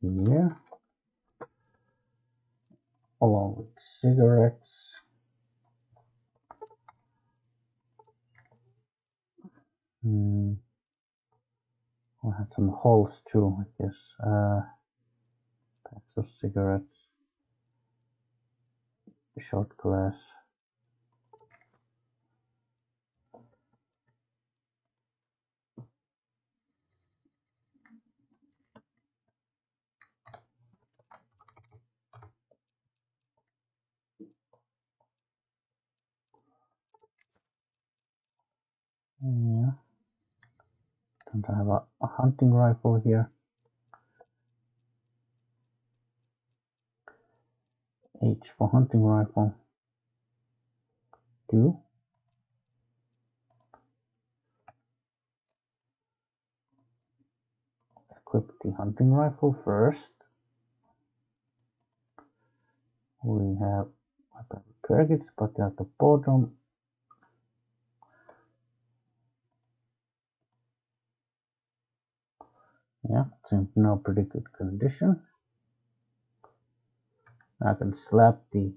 here. Along with cigarettes. We'll have some holes too, I guess. Packs of cigarettes. Shot glass. Yeah. Don't I have a hunting rifle here? H for hunting rifle. 2. Equip the hunting rifle first. We have repair kits, but at the bottom. Yeah, it's in now pretty good condition. I can slap the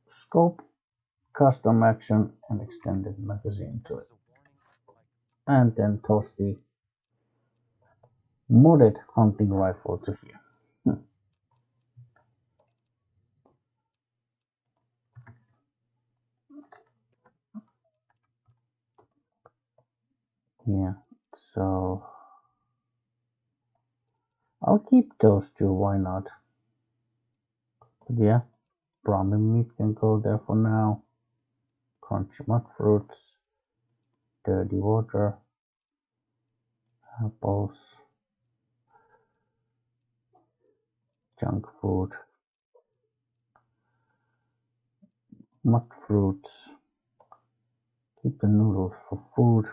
scope, custom action, and extended magazine to it. And then toss the modded hunting rifle to here. Yeah, so I'll keep those two, why not? But yeah, brahmin meat can go there for now. Crunchy mud fruits, dirty water, apples, junk food, mud fruits. Keep the noodles for food.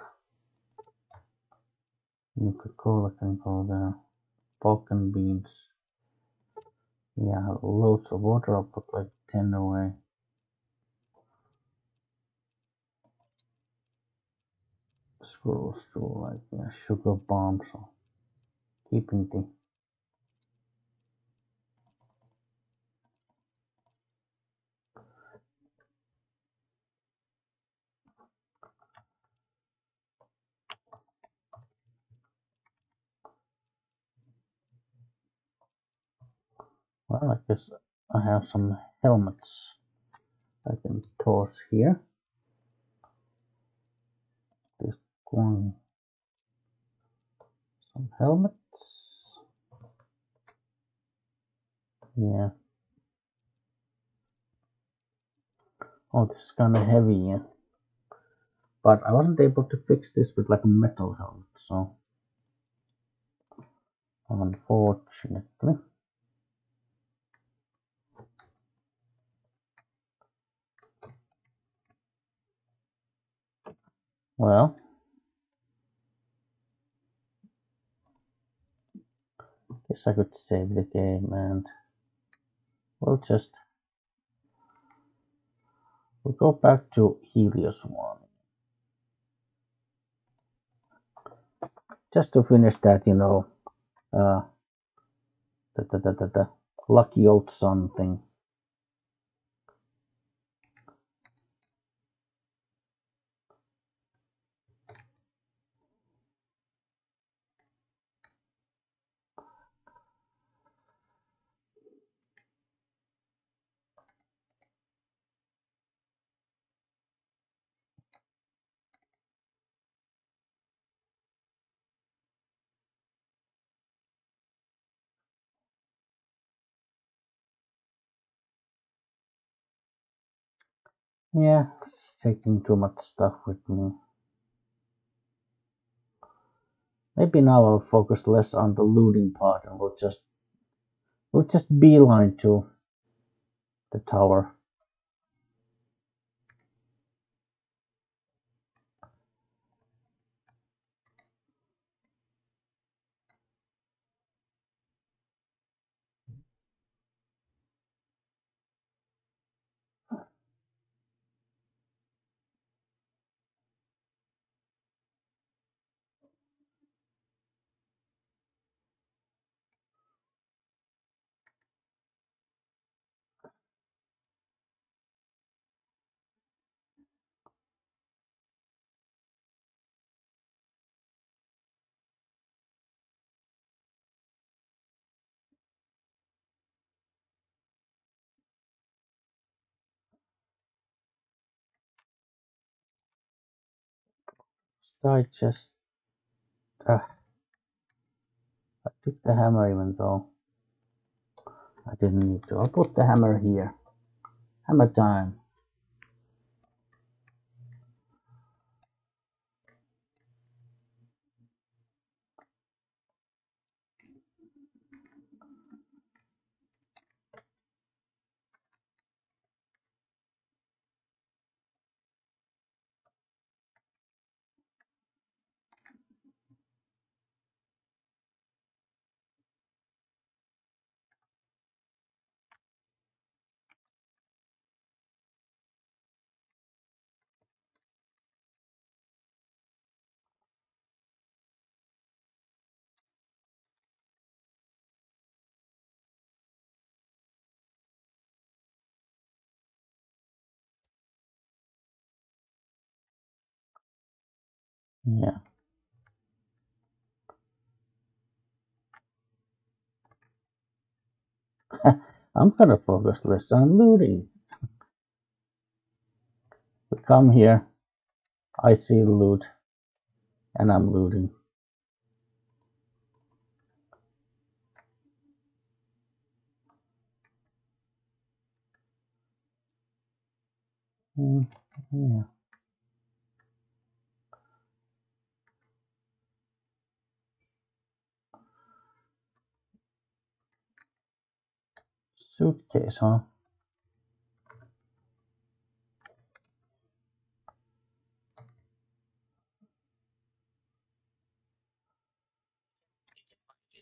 Coca-Cola can go there. Balkan beans. Yeah, loads of water. I'll put like 10 away. Scrolls through like sugar bombs. So keeping the well, I guess I have some helmets I can toss here. This one, some helmets. Yeah. Oh, this is kind of heavy, yeah. But I wasn't able to fix this with like a metal helmet, so unfortunately. Well, guess I could save the game and we'll go back to Helios 1. Just to finish that, the lucky old son thing. Yeah, it's taking too much stuff with me. Maybe now I'll focus less on the looting part and we'll just beeline to the tower. I just I took the hammer even though I didn't need to. I'll put the hammer here. Hammer time. Yeah. I'm gonna focus less on looting. We come here, I see loot, and I'm looting. Yeah. Suitcase, huh?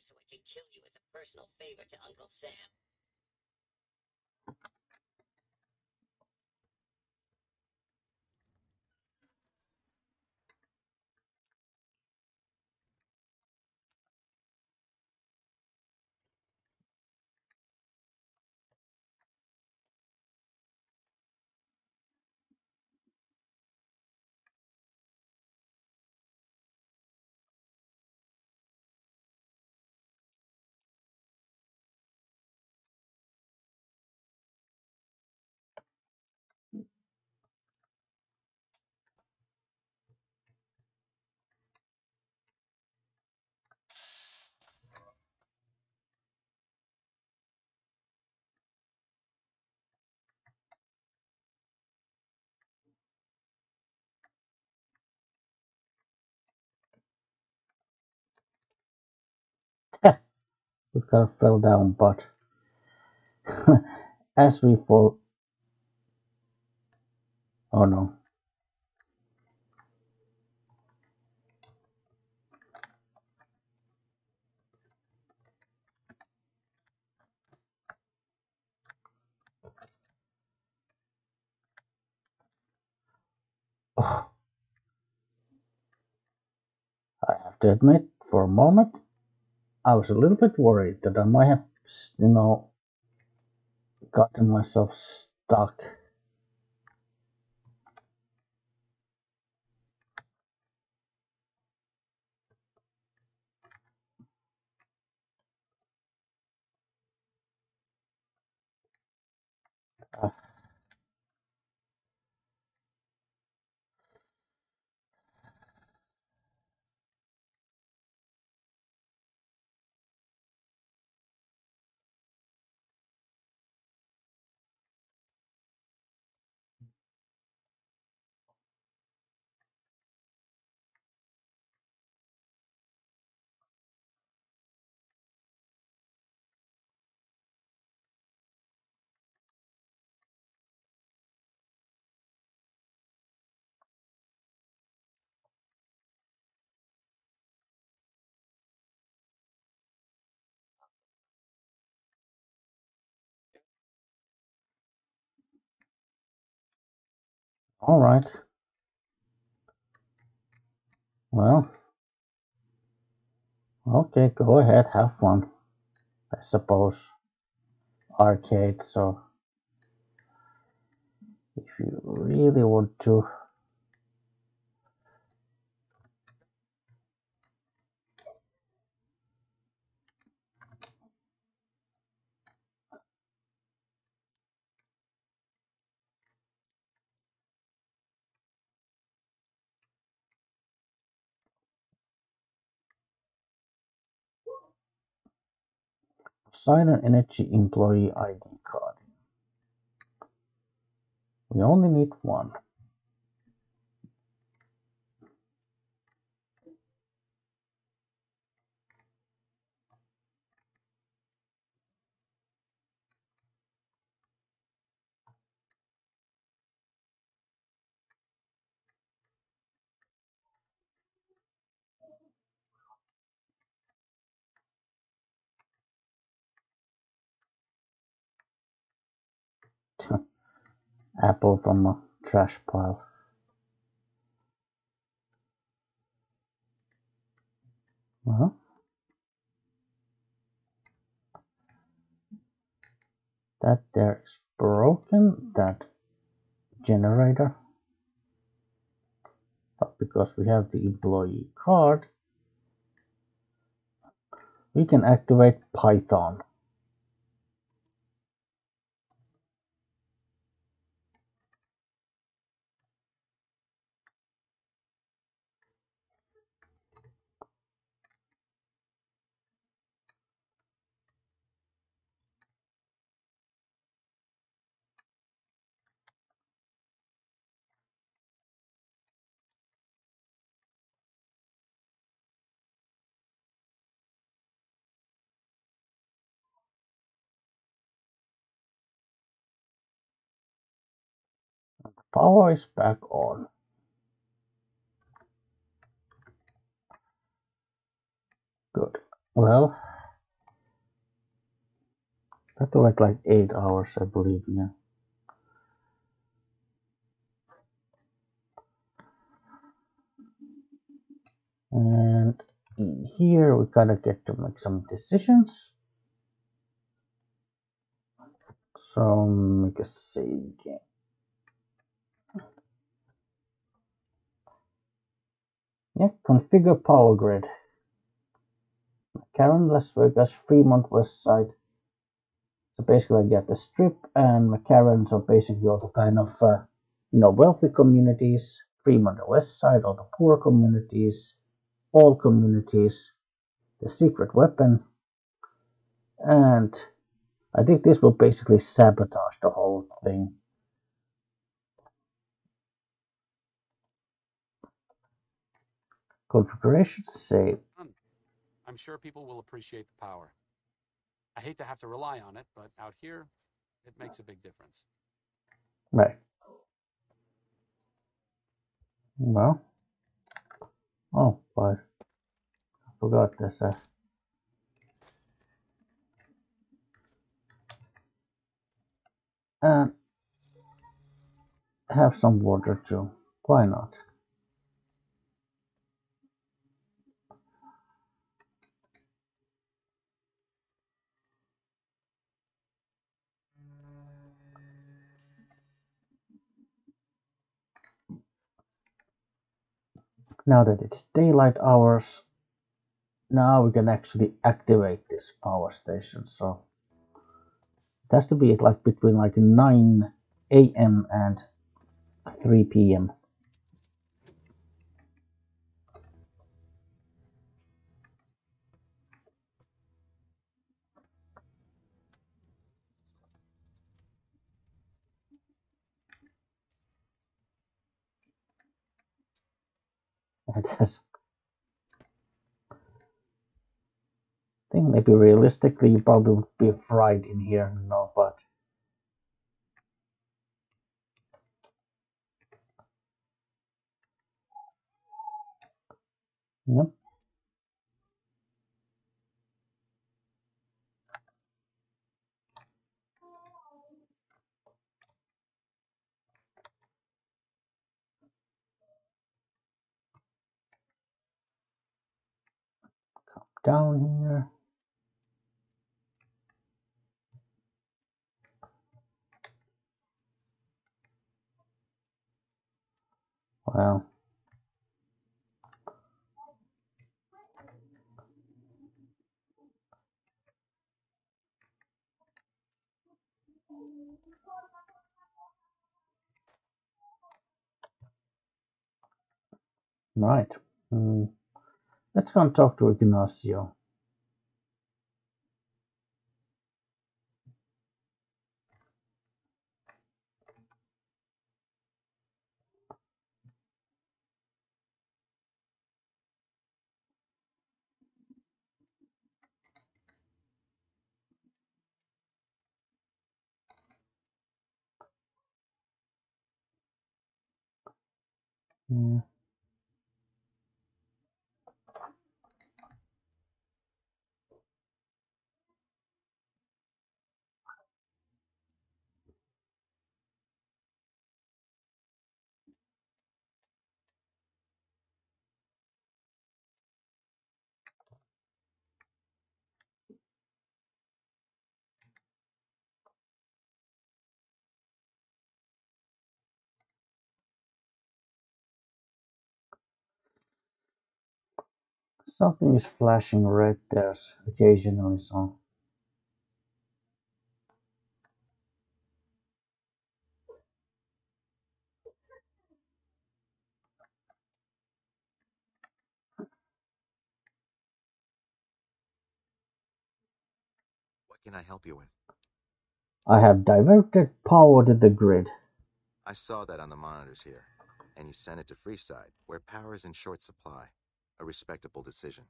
So I can kill you as a personal favor to Uncle Sam. We kind of fell down, but as we fall. Oh no. Oh, I have to admit, for a moment, I was a little bit worried that I might have, gotten myself stuck. Uh, All right. Well, okay, go ahead, have fun. I suppose. Arcade, so if you really want to. Sign an Energy employee ID card. We only need one. Apple from a trash pile. That there is broken, that generator. But because we have the employee card, we can activate Python. Power is back on. Good. Well, that took like 8 hours, I believe, yeah. And here we gotta get to make some decisions. So make a save game. Yeah, configure power grid. McCarran, Las Vegas, Fremont, West Side. So basically I get the Strip and McCarran, so basically all the kind of, wealthy communities, Fremont, the West Side, all the poor communities, all communities, the secret weapon, and I think this will basically sabotage the whole thing. Configuration save. I'm sure people will appreciate the power. I hate to have to rely on it, but out here, it makes a big difference. Right. Well. Oh, but I forgot this. And have some water too. Why not? Now that it's daylight hours, now we can actually activate this power station. So it has to be like between like 9 a.m. and 3 p.m. I think maybe realistically you probably would be fried in here, no, but yep. down here. Well, right. Let's go and talk to Ignacio. Yeah. Something is flashing red there occasionally, so. What can I help you with? I have diverted power to the grid. I saw that on the monitors here, and you sent it to Freeside, where power is in short supply. A respectable decision.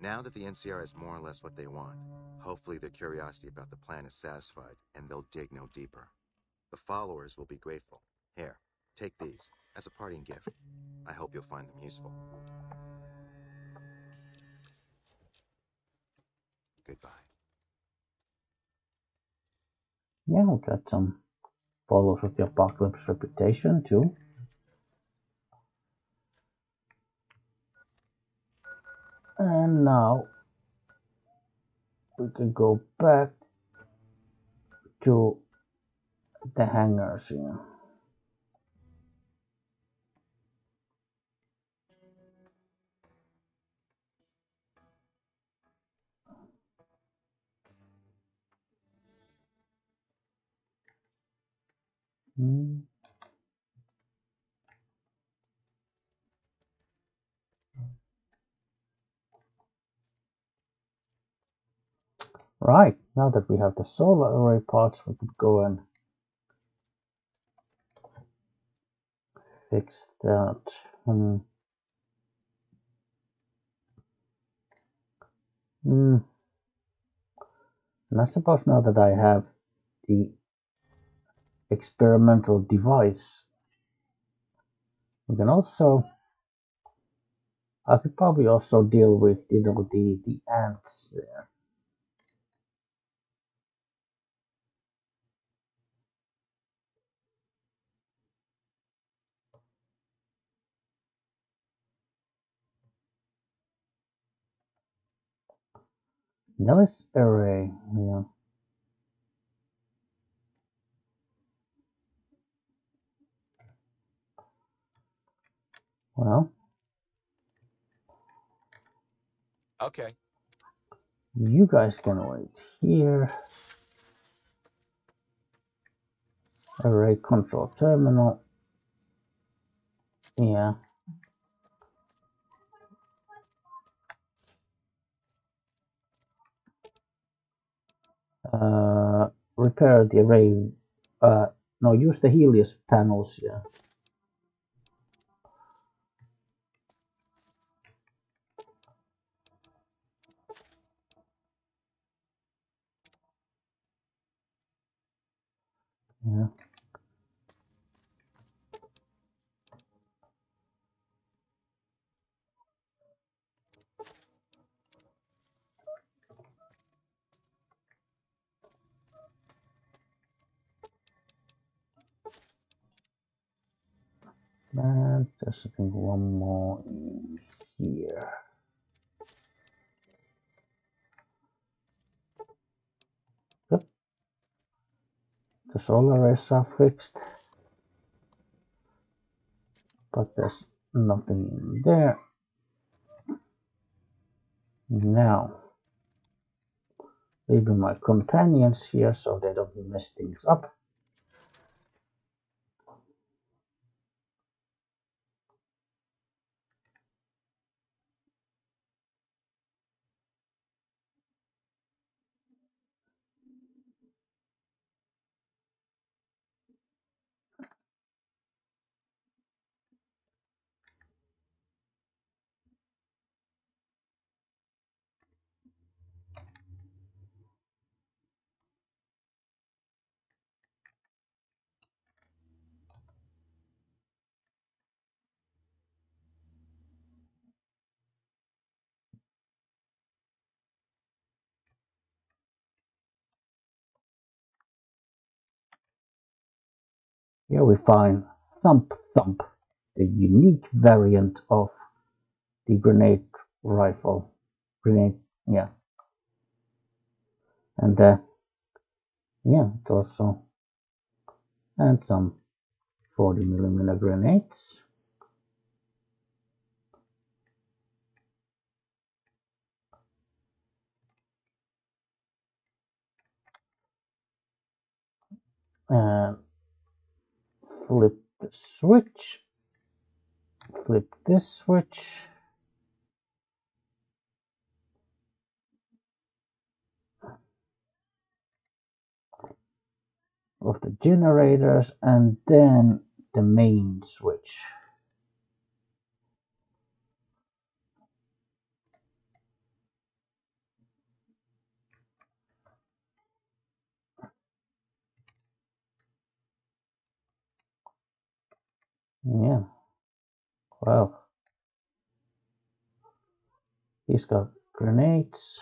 Now that the NCR has more or less what they want, hopefully their curiosity about the plan is satisfied, and they'll dig no deeper. The followers will be grateful. Here, take these, as a parting gift. I hope you'll find them useful. Goodbye. Yeah, we got some followers of the Apocalypse reputation too. And now we can go back to the hangars here. Right, now that we have the solar array parts, we could go and fix that. And I suppose now that I have the experimental device, we can also, I could probably also deal with, the ants there. Noise array, yeah. Well, Okay. you guys can wait here. Array control terminal. Yeah. Repair the array. No, use the Helios panels. Yeah. Yeah. And just I think one more in here. solar arrays are fixed, but there's nothing in there. Now, leaving my companions here so they don't mess things up. Here we find Thump Thump, the unique variant of the grenade rifle. Yeah. And yeah, it's also, and some 40mm grenades. And flip the switch, flip this switch. Of the generators, and then the main switch. Yeah, well, he's got grenades,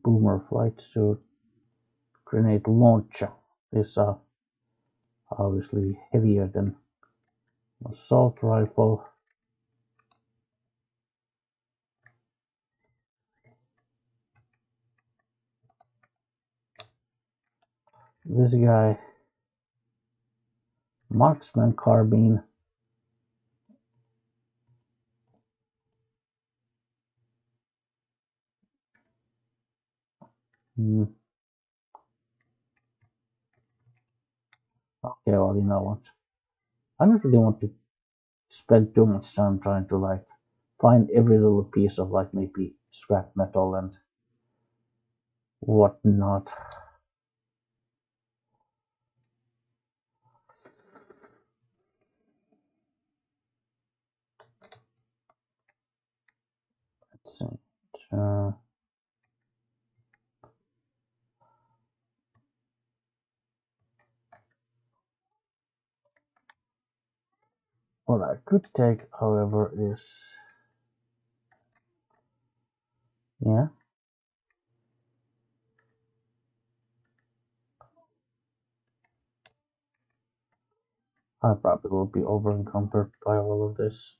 boomer flight suit, grenade launcher. These are obviously heavier than assault rifle. This guy, marksman carbine. Okay, well, you know what? I don't really want to spend too much time trying to like find every little piece of like maybe scrap metal and whatnot. Let's see. What I could take, however, is, yeah, I probably will be over encumbered by all of this.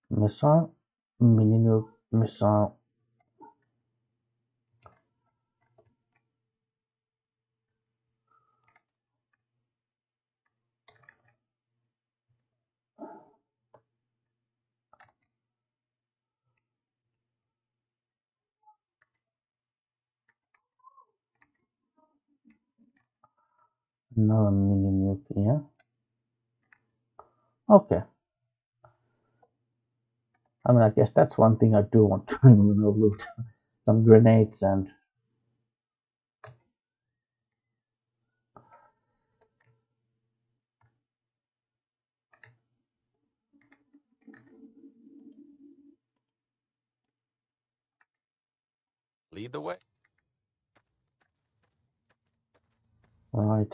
Missile, mini nuke, missile. Another mini nuke, yeah. Okay. I mean, I guess that's one thing I do want to loot. Some grenades and Lead the way. right.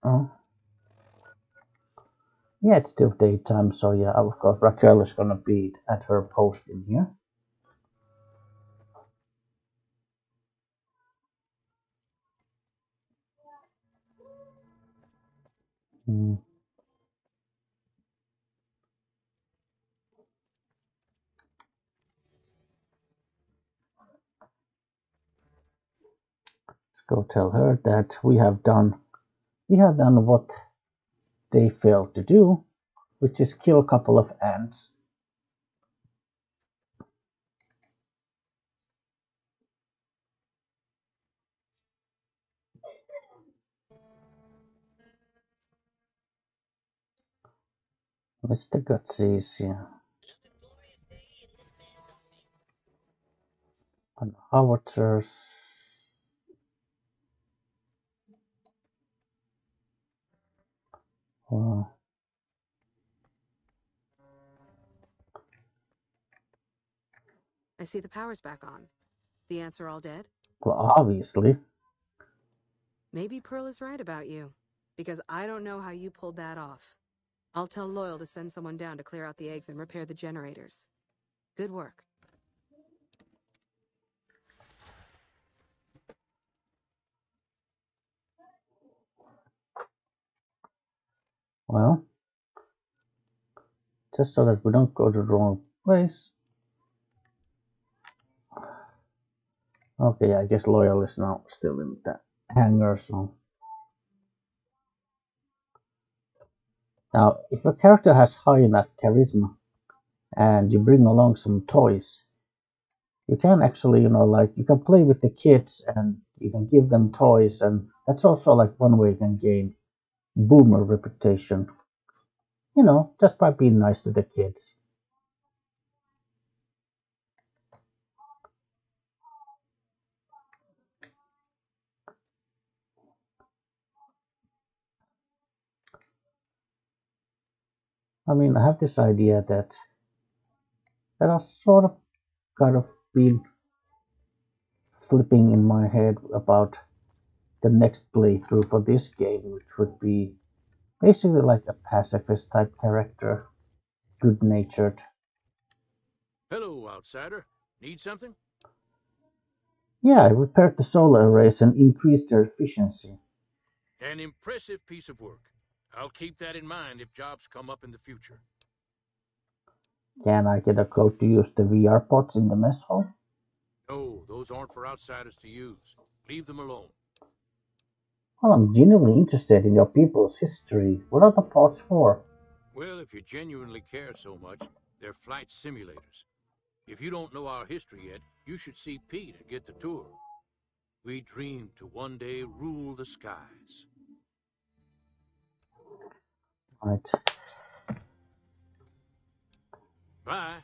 Oh, yeah, it's still daytime, so yeah, of course Raquel is gonna be at her post in here. Let's go tell her that we have done what they failed to do, which is kill a couple of ants. Mr. Gutsies, yeah. And howitzers. Well, I see the power's back on. The ants are all dead? well, obviously. Maybe Pearl is right about you, because I don't know how you pulled that off. I'll tell Loyal to send someone down to clear out the eggs and repair the generators. Good work. Well, just so that we don't go to the wrong place. Okay, I guess Loyal is now still in the hangar, so. Now, if a character has high enough charisma, and you bring along some toys, you can actually, like, you can play with the kids and you can give them toys, and that's also like one way you can gain boomer reputation, just by being nice to the kids. I mean, I have this idea that I've sort of kind of been flipping in my head about the next playthrough for this game, which would be basically like a pacifist type character, good natured. Hello, outsider. Need something? Yeah, I repaired the solar arrays and increased their efficiency. An impressive piece of work. I'll keep that in mind if jobs come up in the future. Can I get a code to use the VR pods in the mess hall? No, those aren't for outsiders to use. Leave them alone. Well, I'm genuinely interested in your people's history. What are the pods for? Well, if you genuinely care so much, they're flight simulators. If you don't know our history yet, you should see Pete and get the tour. We dream to one day rule the skies. Right. Bye.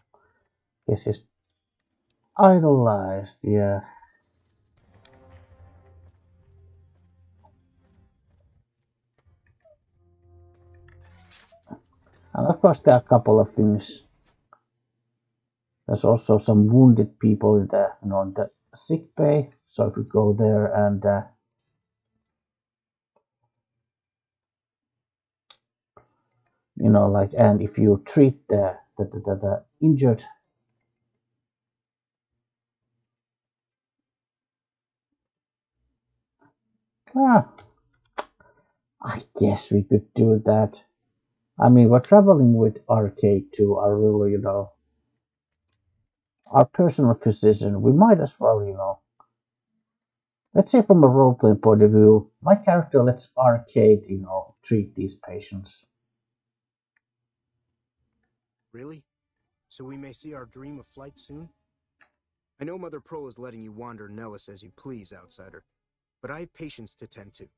Guess he's idolized, yeah. And of course, there are a couple of things. There's also some wounded people in the, in the sick bay. So if we go there and and if you treat the injured, I guess we could do that. I mean, we're traveling with RK2, our really, our personal physician. We might as well, let's say from a role-playing point of view, my character lets Arcade, treat these patients. Really? So we may see our dream of flight soon? I know Mother Pearl is letting you wander Nellis as you please, outsider, but I have patients to tend to.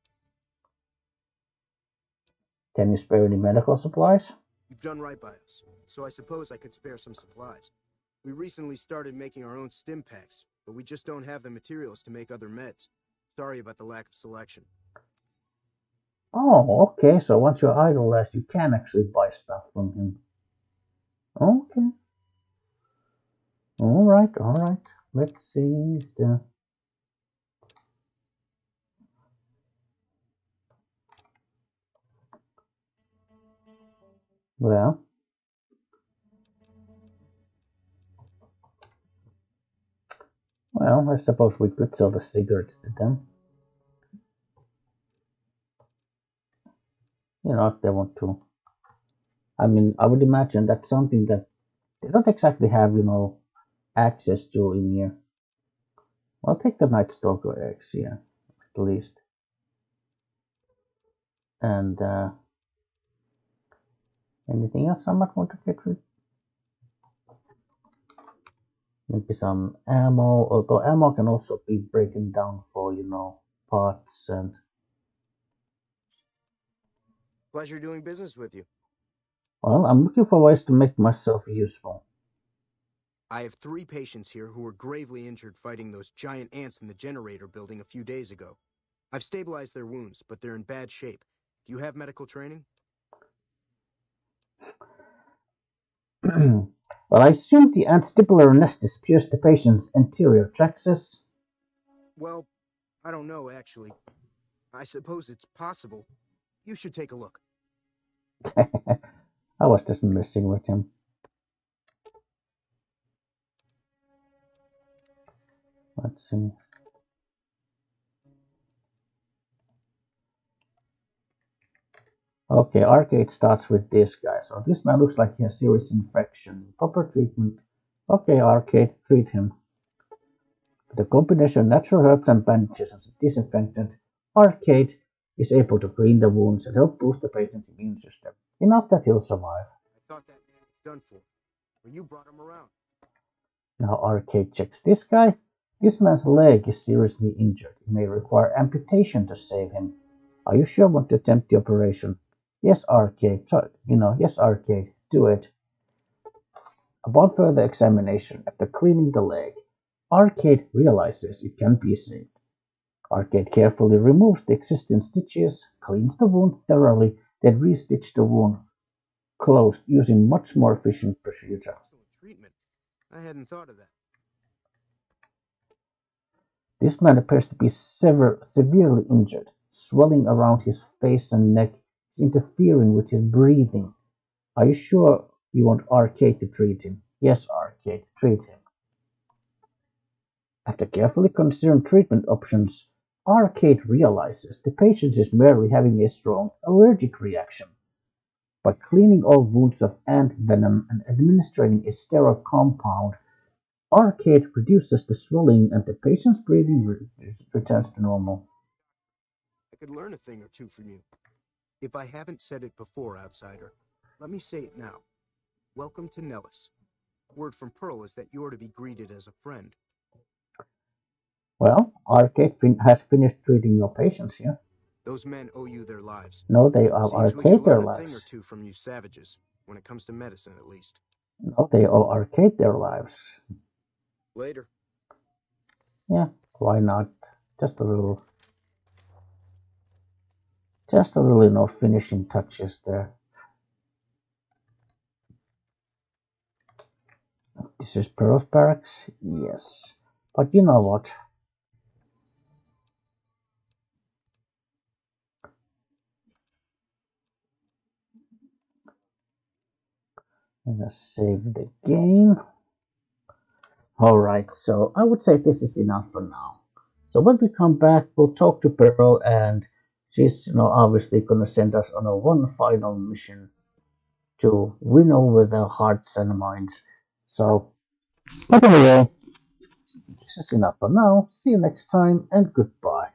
Can you spare any medical supplies? You've done right by us, so I suppose I could spare some supplies. We recently started making our own stim packs, but we just don't have the materials to make other meds. Sorry about the lack of selection. Oh, okay, so once you're idolized, you can actually buy stuff from him. Okay. Alright. Let's see the... Well, I suppose we could sell the cigarettes to them. You know, if they want to. I mean, I would imagine that's something that they don't exactly have, you know, access to in here. I'll take the Night Stalker X here, at least. And anything else I might want to get rid? Maybe some ammo, although ammo can also be breaking down for, you know, parts and... Pleasure doing business with you. Well, I'm looking for ways to make myself useful. I have 3 patients here who were gravely injured fighting those giant ants in the generator building a few days ago. I've stabilized their wounds, but they're in bad shape. Do you have medical training? Well, I assume the antstipular anesthesia pierced the patient's anterior traxus. Well, I don't know, actually. I suppose it's possible. You should take a look. I was just messing with him. Let's see. Okay, Arcade starts with this guy. So this man looks like he has serious infection. Proper treatment. Okay, Arcade, treat him. With a combination of natural herbs and bandages as a disinfectant, Arcade is able to clean the wounds and help boost the patient's immune system. Enough that he'll survive. I thought that man was done for. But you brought him around. Now Arcade checks this guy. This man's leg is seriously injured. It may require amputation to save him. Are you sure you want to attempt the operation? Yes, Arcade. Yes, Arcade. Do it. Upon further examination, after cleaning the leg, Arcade realizes it can be saved. Arcade carefully removes the existing stitches, cleans the wound thoroughly, then restitches the wound closed using much more efficient procedure. Excellent treatment. I hadn't thought of that. This man appears to be severely injured. Swelling around his face and neck is interfering with his breathing. Are you sure you want Arcade to treat him? Yes, Arcade, treat him. After carefully considering treatment options, Arcade realizes the patient is merely having a strong allergic reaction. By cleaning all wounds of ant venom and administering a sterile compound, Arcade reduces the swelling and the patient's breathing returns to normal. I could learn a thing or two from you. If I haven't said it before, outsider, let me say it now. Welcome to Nellis. Word from Pearl is that you are to be greeted as a friend. Well, Arcade has finished treating your patients here. Those men owe you their lives. No, they owe Seems we Arcade could their learn a thing or lives. two from you savages, when it comes to medicine at least. No, they owe Arcade their lives. Later. Yeah, why not? Just a little, you know, finishing touches there. This is Pearl's barracks? Yes. But you know what? I'm gonna save the game. Alright, so I would say this is enough for now. So when we come back, we'll talk to Pearl, and she's, you know, obviously gonna send us on a one final mission to win over their hearts and minds. So, but anyway, this is enough for now. See you next time, and goodbye.